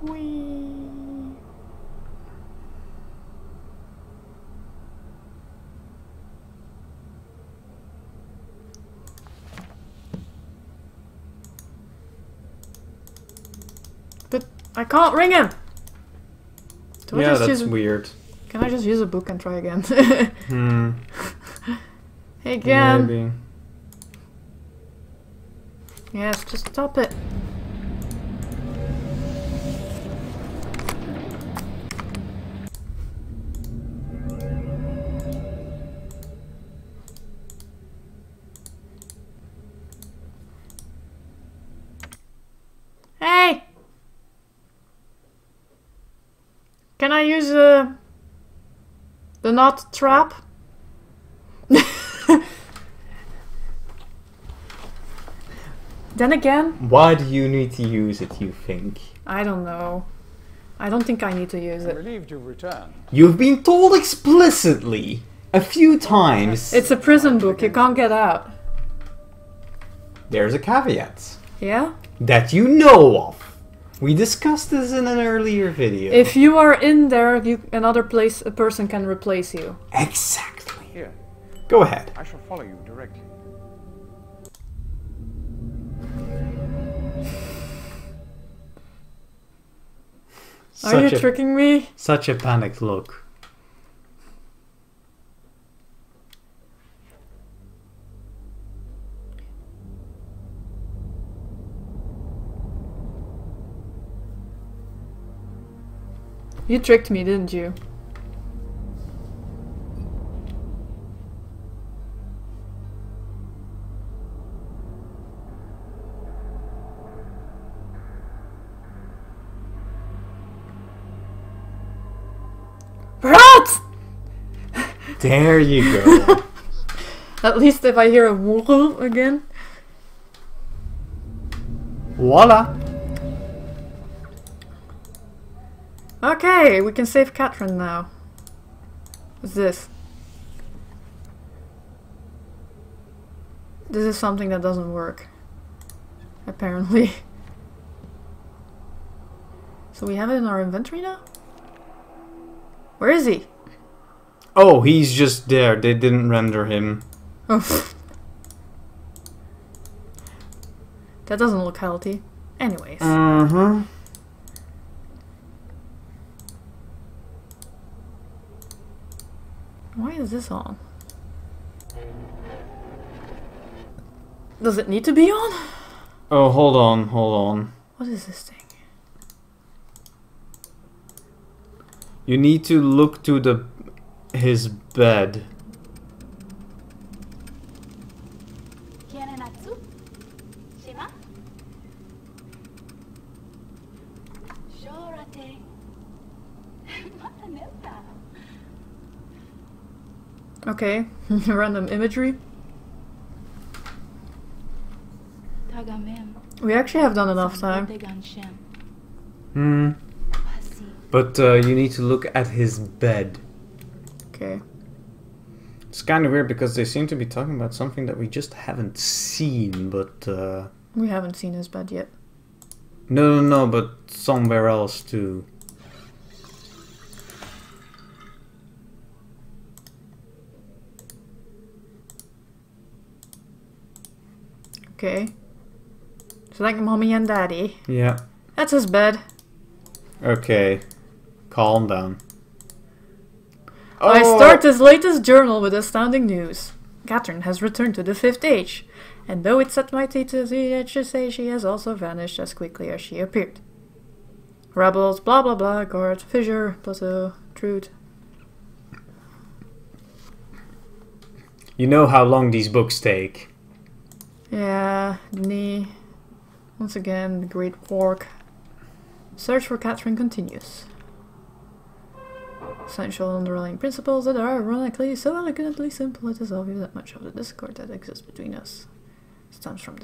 Whee. But I can't ring him! Do I Yeah, just that's use weird. Can I just use a book and try again? Hmm. Hey, again! Maybe. Yes, just stop it. Hey! Can I use the knot trap? Then again, Why do you need to use it, you think? I don't know. I don't think I need to use I'm it. relieved you've returned. You've been told explicitly a few times. It's a prison book, you can't get out. There's a caveat. Yeah? That you know of. We discussed this in an earlier video. If you are in there, another place, a person can replace you. Exactly. Here, Go ahead. I shall follow you directly. Are you tricking me? Such a panicked look. You tricked me, didn't you? What? There you go. At least if I hear a whoop again. Voila. Okay, we can save Catherine now. What's this? This is something that doesn't work. Apparently. So we have it in our inventory now? Where is he? Oh, he's just there. They didn't render him. Oh. That doesn't look healthy. Anyways. Uh-huh. Why is this on? Does it need to be on? Oh, hold on, hold on. What is this thing? You need to look to his bed. Okay, random imagery. We actually have done enough time. Hmm. But you need to look at his bed. Okay. It's kind of weird because they seem to be talking about something that we just haven't seen, but... We haven't seen his bed yet. No, but somewhere else too. Okay. It's like mommy and daddy. Yeah. That's his bed. Okay. Calm down. I start his latest journal with astounding news. Catherine has returned to the 5th age, and though it set my teeth to the edge to say she has also vanished as quickly as she appeared. Rebels, blah blah blah, guard, fissure, plateau, truth. You know how long these books take. Yeah, knee. Once again, the Great Fork. Search for Catherine continues. Essential underlying principles that are ironically so elegantly simple it is obvious that much of the discord that exists between us stems from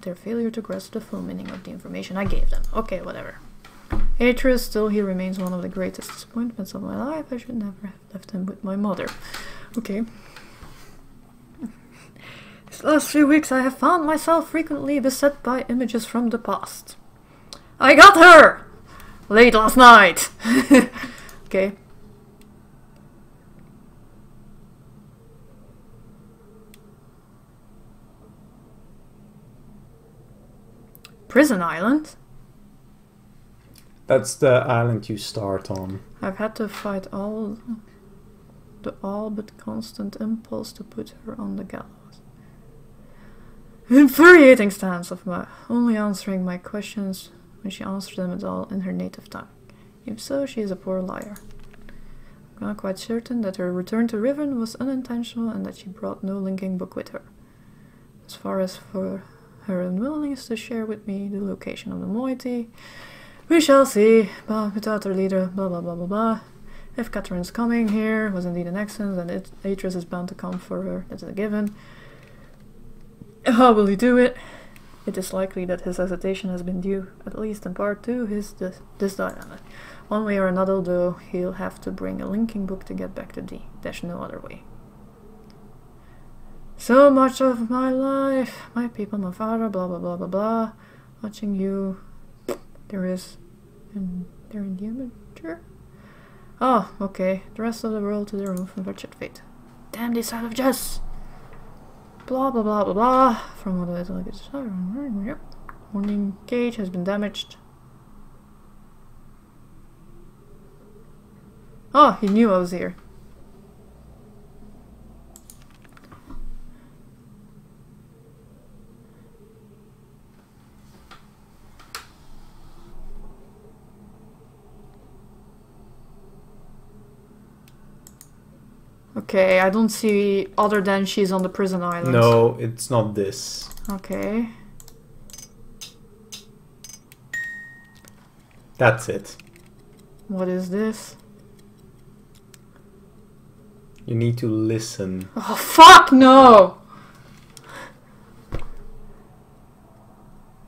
their failure to grasp the full meaning of the information I gave them. Okay, whatever. Atreus, still he remains one of the greatest disappointments of my life. I should never have left him with my mother. Okay. These last few weeks I have found myself frequently beset by images from the past. I got her! Late last night! Okay. Prison Island? That's the island you start on. I've had to fight the all but constant impulse to put her on the gallows. Infuriating stance of my only answering my questions when she answered them at all in her native tongue. If so, she is a poor liar. I'm not quite certain that her return to Riven was unintentional and that she brought no linking book with her. As far as for her unwillingness to share with me the location of the moiety, we shall see. But without her leader, blah blah blah blah blah. If Catherine's coming here was indeed an accident, then Atreus is bound to come for her. That's a given. How will he do it? It is likely that his hesitation has been due, at least in part, to this dilemma. One way or another, though, he'll have to bring a linking book to get back to D. There's no other way. So much of my life, my people, my father, blah blah blah blah blah. Watching you, there in the imager. Oh, okay. The rest of the world to their own wretched fate. Damn these savages! Blah blah blah blah blah. From what I like it's yep. Warning cage has been damaged. Oh, he knew I was here. Okay, I don't see other than she's on the prison island. No, it's not this. Okay. That's it. What is this? You need to listen. Oh, fuck no!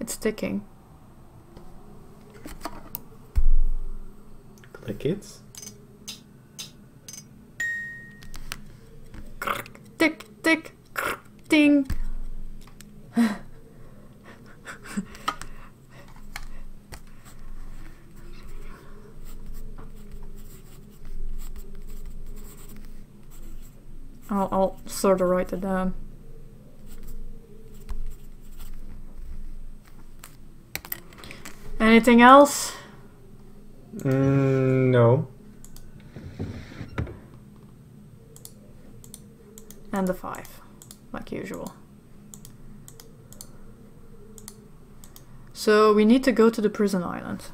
It's ticking. Click it. Tick, tick, ding. I'll sort of write it down. Anything else? No. And the 5, like usual. So we need to go to the prison island.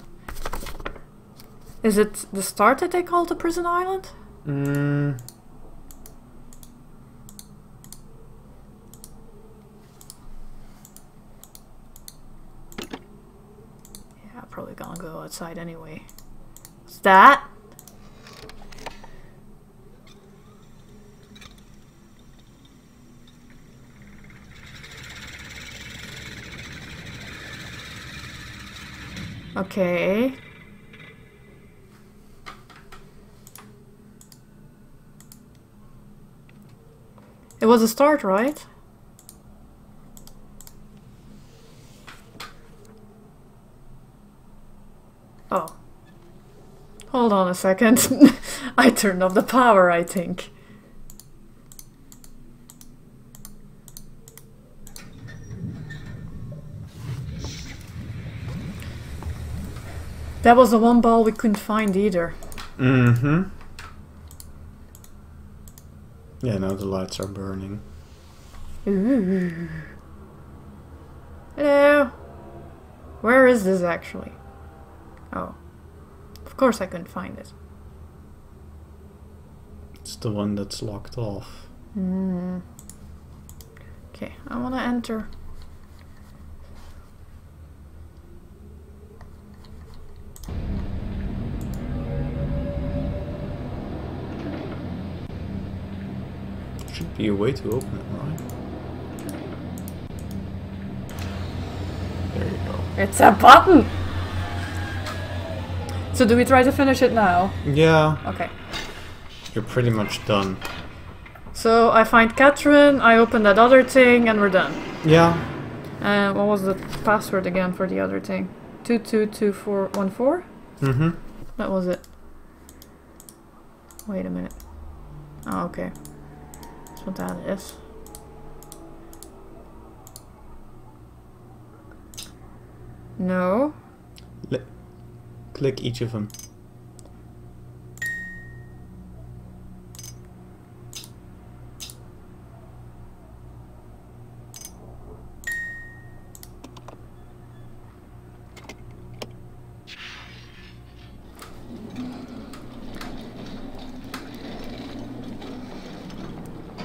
Is it the start that they call the prison island? Yeah, probably gonna go outside anyway. What's that? Okay. It was a start, right? Oh. Hold on a second. I turned off the power, I think. That was the one ball we couldn't find either. Mm-hmm. Yeah, now the lights are burning. Ooh. Hello. Where is this actually? Oh. Of course I couldn't find it. It's the one that's locked off. Okay, I want to enter. Should be a way to open it, right? There you go. It's a button! So do we try to finish it now? Yeah, Okay. you're pretty much done. So I find Catherine, I open that other thing, and we're done. Yeah. And what was the password again for the other thing? 222414? Mm-hmm. That was it. Wait a minute. Oh, okay. That's what that is. No. Click each of them.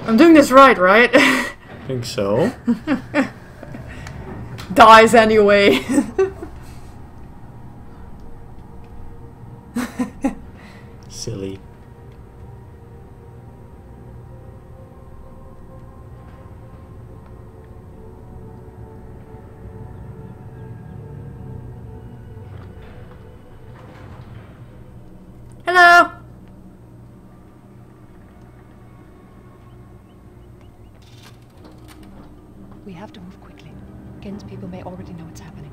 I'm doing this right, right? I think so. Dies anyway. Silly. Hello. We have to move quickly. Gen's people may already know what's happening.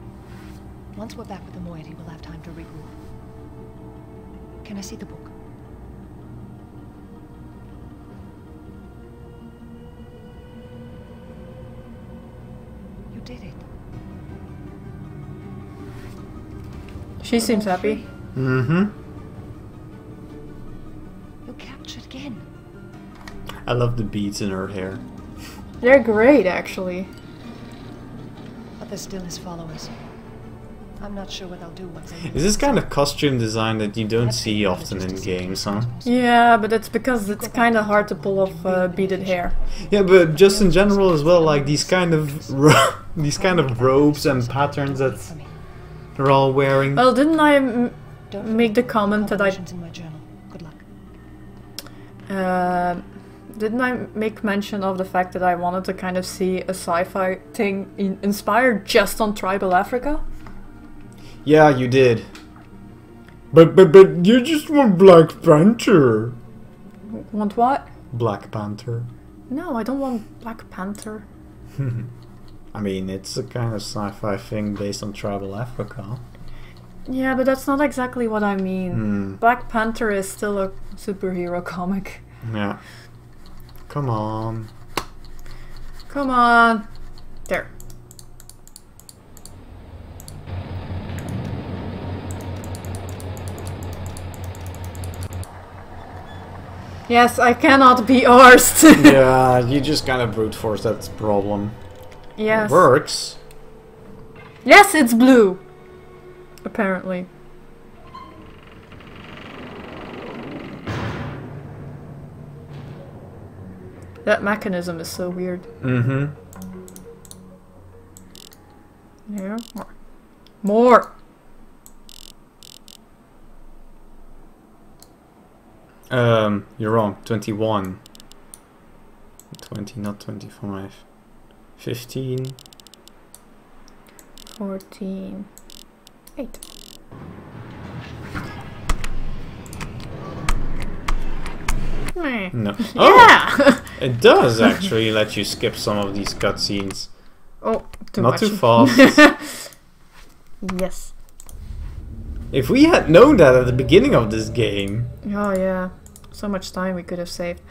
Once we're back with the moiety, we'll have time to regroup. Can I see the book? You did it. She seems happy. Mm-hmm. You captured Gen. I love the beads in her hair. They're great, actually. But there's still his followers. I'm not sure what they'll do once they... Is this kind of costume design that you don't see often in games, huh? Yeah, but it's because it's kind of hard to pull off beaded hair. Yeah, but just in general as well, like these kind of robes and patterns that they're all wearing. Well, didn't I Don't make the comment that I... in my journal. Good luck. Didn't I make mention of the fact that I wanted to kind of see a sci-fi thing inspired just on tribal Africa? Yeah, you did. But you just want Black Panther. Want what? Black Panther. No, I don't want Black Panther. I mean, it's a kind of sci-fi thing based on tribal Africa. Yeah, but that's not exactly what I mean. Black Panther is still a superhero comic. Yeah. Come on. Come on. There. Yes, I cannot be arsed. Yeah, you just kind of brute force, that's the problem. Yes. It works. Yes, it's blue. Apparently. That mechanism is so weird. Mm-hmm. Yeah. More. More! You're wrong. 21. 20, not 25. 15. 14. 8. Meh. No. Yeah! It does actually let you skip some of these cutscenes. Oh, too Not much. too fast. Yes. If we had known that at the beginning of this game. Oh yeah. So much time we could have saved.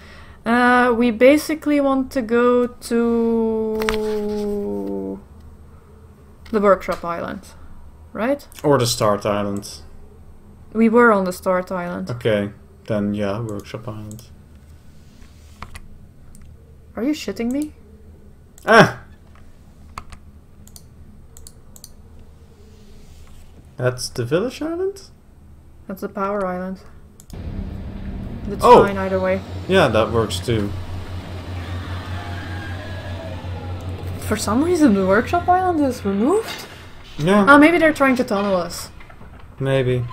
We basically want to go to the workshop island, right? Or the Start Island. We were on the Start Island. Okay, then yeah, Workshop Island. Are you shitting me? Ah! That's the Village Island? That's the Power Island. It's Oh. fine either way. Yeah, that works too. For some reason the Workshop Island is removed? Yeah, Oh, maybe they're trying to tunnel us. maybe.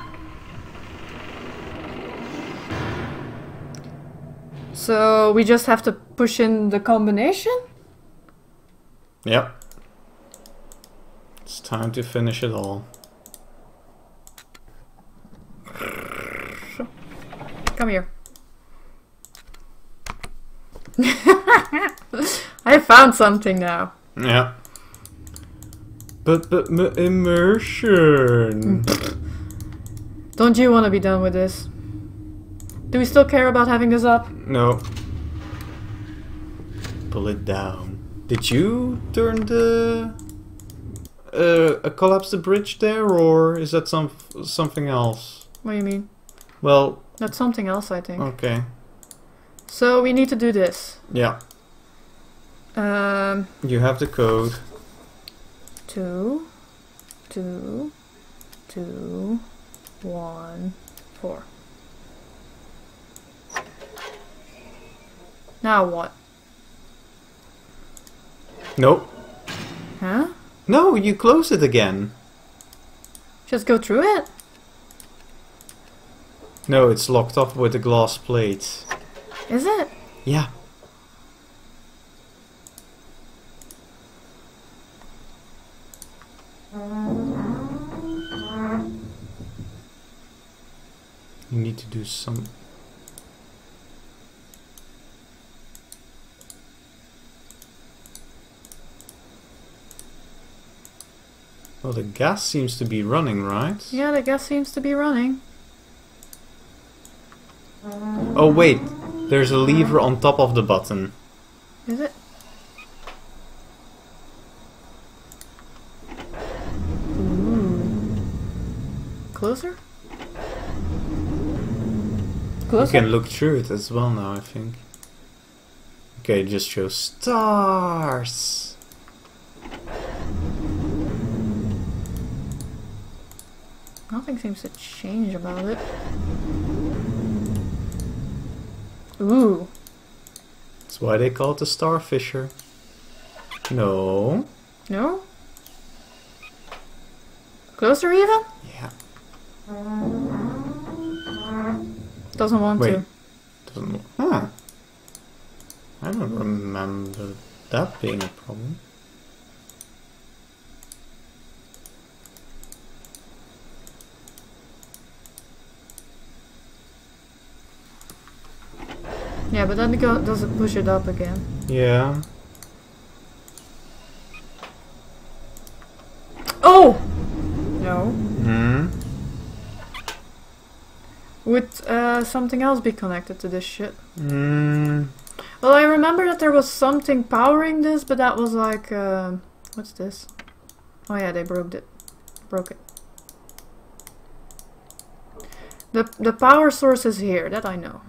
So we just have to push in the combination? Yep. It's time to finish it all. Come here. I found something now. Yeah. But immersion. Don't you want to be done with this? Do we still care about having this up? No. Pull it down. Did you turn the collapse the bridge there, or is that something else? What do you mean? Well, That's something else, I think. okay. So we need to do this. Yeah. You have the code. 2, 2, 2, 1, 4. Now what? Nope. Huh? No, you close it again. Just go through it? No, it's locked up with a glass plate. Is it? Yeah. You need to do some... Well, the gas seems to be running, right? Yeah, the gas seems to be running. Oh wait, there's a lever on top of the button. Is it? Ooh. Closer? You Closer? can look through it as well now, I think. Okay, it just shows stars. Nothing seems to change about it. Ooh. That's why they call it the Starfisher. No. No? Closer even? Yeah. Doesn't want Wait. to. Doesn't. Huh. I don't remember that being a problem. Yeah, but then it doesn't push it up again. Yeah. Oh! No. Hmm. Would something else be connected to this shit? Hmm. Well, I remember that there was something powering this, but that was like, what's this? Oh yeah, they broke it. The power source is here, that I know.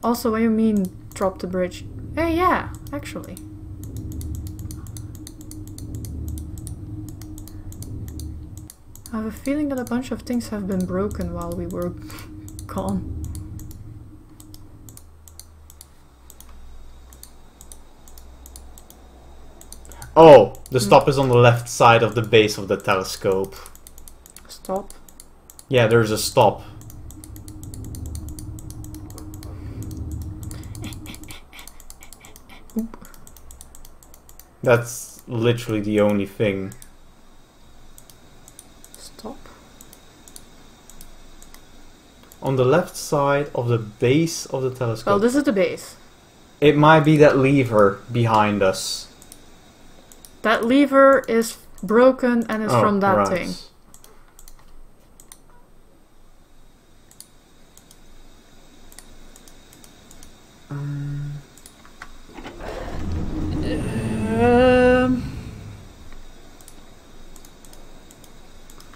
Also, what do you mean drop the bridge? Hey, yeah, actually. I have a feeling that a bunch of things have been broken while we were gone. Oh, the stop is on the left side of the base of the telescope. Stop. Yeah, there's a stop. That's literally the only thing. Stop. On the left side of the base of the telescope. Well, this is the base. It might be that lever behind us. That lever is broken and is from that right. thing.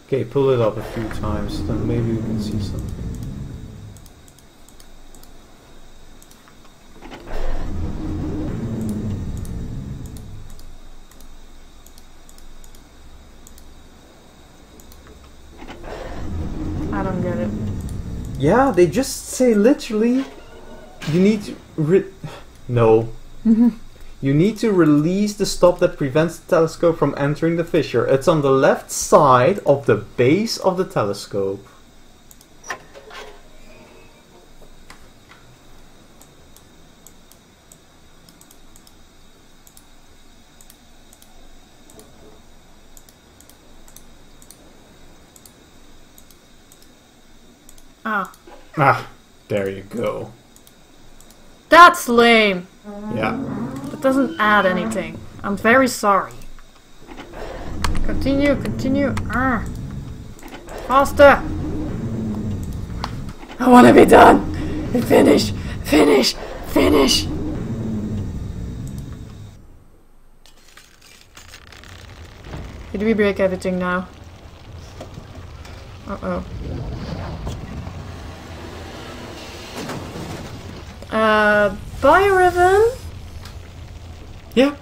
Okay, pull it up a few times, then maybe we can see something. I don't get it. Yeah, they just say literally, you need to no. You need to release the stop that prevents the telescope from entering the fissure. It's on the left side of the base of the telescope. Ah, there you go. That's lame! Yeah. That doesn't add anything. I'm very sorry. Continue, continue. Faster! I want to be done! Finish! Finish! Finish! Did we break everything now? Uh-oh. Bye, Riven! Yeah.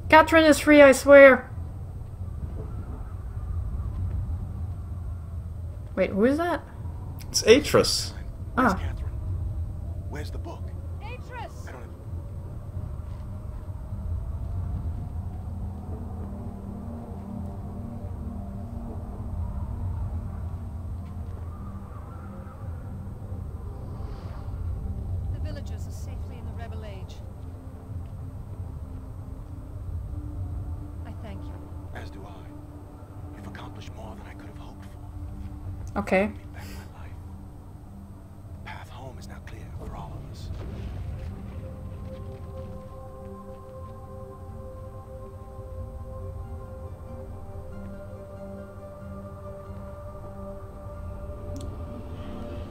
Catherine is free, I swear! Wait, who is that? It's Atris. Where's Ah. Catherine? Where's the book? Atris! I don't have... The villagers are safely in the Rebel Age. I thank you. As do I. You've accomplished more than I could have hoped for. Okay. Bringing back my life. The path home is now clear for all of us.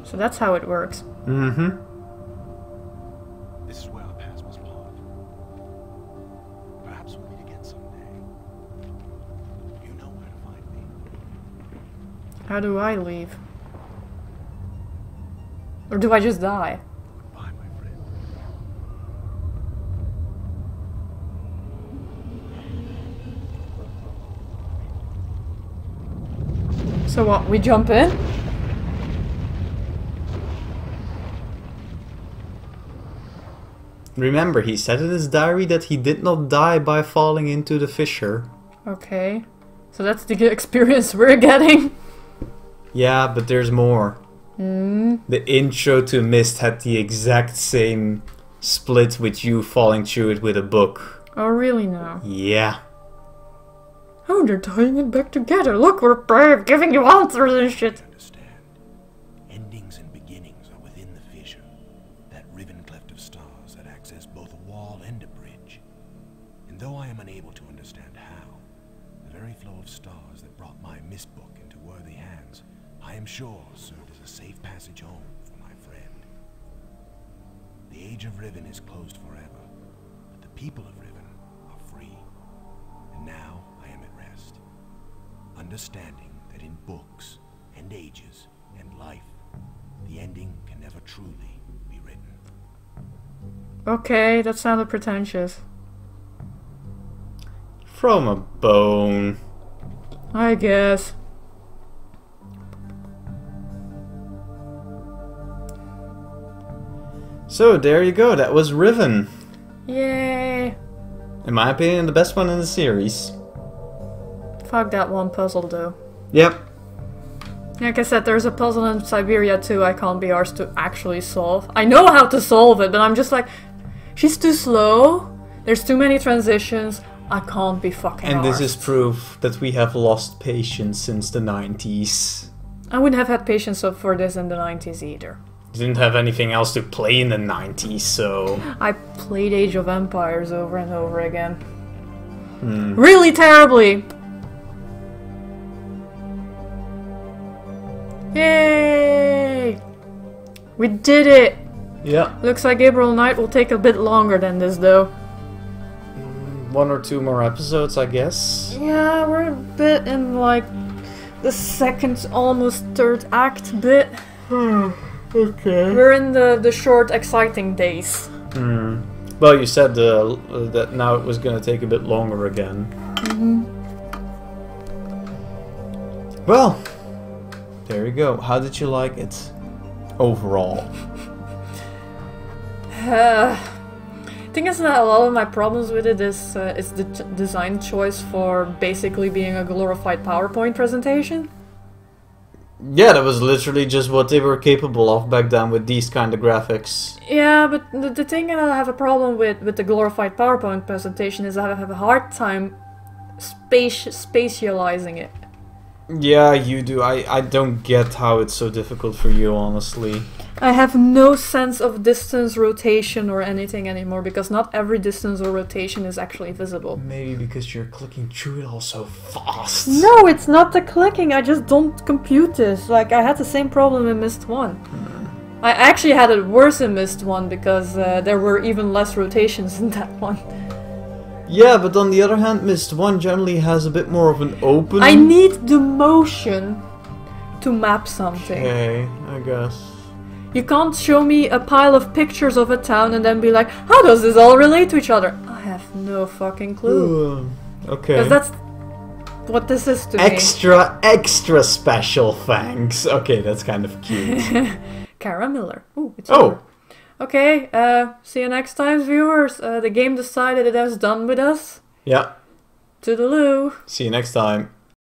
So that's how it works. Mm-hmm. This is where our paths must part. Perhaps we'll meet again someday. You know where to find me. How do I leave? Or do I just die? Goodbye, my friend. So what, we jump in? Remember, he said in his diary that he did not die by falling into the fissure. Okay. So that's the experience we're getting. Yeah, but there's more. The intro to Myst had the exact same split with you falling through it with a book. Oh, really now? Yeah. Oh, they're tying it back together. Look, we're brave, giving you answers and shit. Understand. Endings and beginnings are within the fissure. That riven cleft of stars that access both a wall and a bridge. And though I am unable to understand how, the very flow of stars that brought my Myst book into worthy hands, I am sure served as a safe passage home for my friend. The age of Riven is closed forever, but the people of Riven are free. And now I am at rest, understanding that in books and ages and life, the ending can never truly be written. Okay, that sounded pretentious. From a bone. I guess. So there you go, that was Riven. Yay! In my opinion, the best one in the series. Fuck that one puzzle though. Yep. Like I said, there's a puzzle in Siberia too I can't be arsed to actually solve. I know how to solve it, but I'm just like, she's too slow, there's too many transitions, I can't be fucking And this arsed. is proof that we have lost patience since the 90s. I wouldn't have had patience for this in the 90s either. Didn't have anything else to play in the 90s, so... I played Age of Empires over and over again. Really terribly! Yay! We did it! Yeah. Looks like Gabriel Knight will take a bit longer than this though. 1 or 2 more episodes, I guess. Yeah, we're a bit in like the second, almost third act bit. Okay. We're in the short, exciting days. Well, you said that now it was gonna take a bit longer again. Well, there you go. How did you like it overall? I think it's not a lot of my problems with it is the design choice for basically being a glorified PowerPoint presentation. Yeah, that was literally just what they were capable of back then with these kind of graphics. Yeah, but the thing that I have a problem with the glorified PowerPoint presentation is I have a hard time spatializing it. Yeah, you do. I don't get how it's so difficult for you, honestly. I have no sense of distance, rotation, or anything anymore because not every distance or rotation is actually visible. Maybe because you're clicking through it all so fast. No, it's not the clicking, I just don't compute this. Like, I had the same problem in Myst 1. I actually had it worse in Myst 1 because there were even less rotations in that one. Yeah, but on the other hand, Myst 1 generally has a bit more of an open... I need the motion to map something. Okay, I guess. You can't show me a pile of pictures of a town and then be like, how does this all relate to each other? I have no fucking clue. Okay. Because that's what this is to me. Extra special thanks. Okay, that's kind of cute. Kara Miller. Ooh, it's Oh. over. Okay, see you next time, viewers. The game decided it has done with us. Yeah. Toodaloo. See you next time.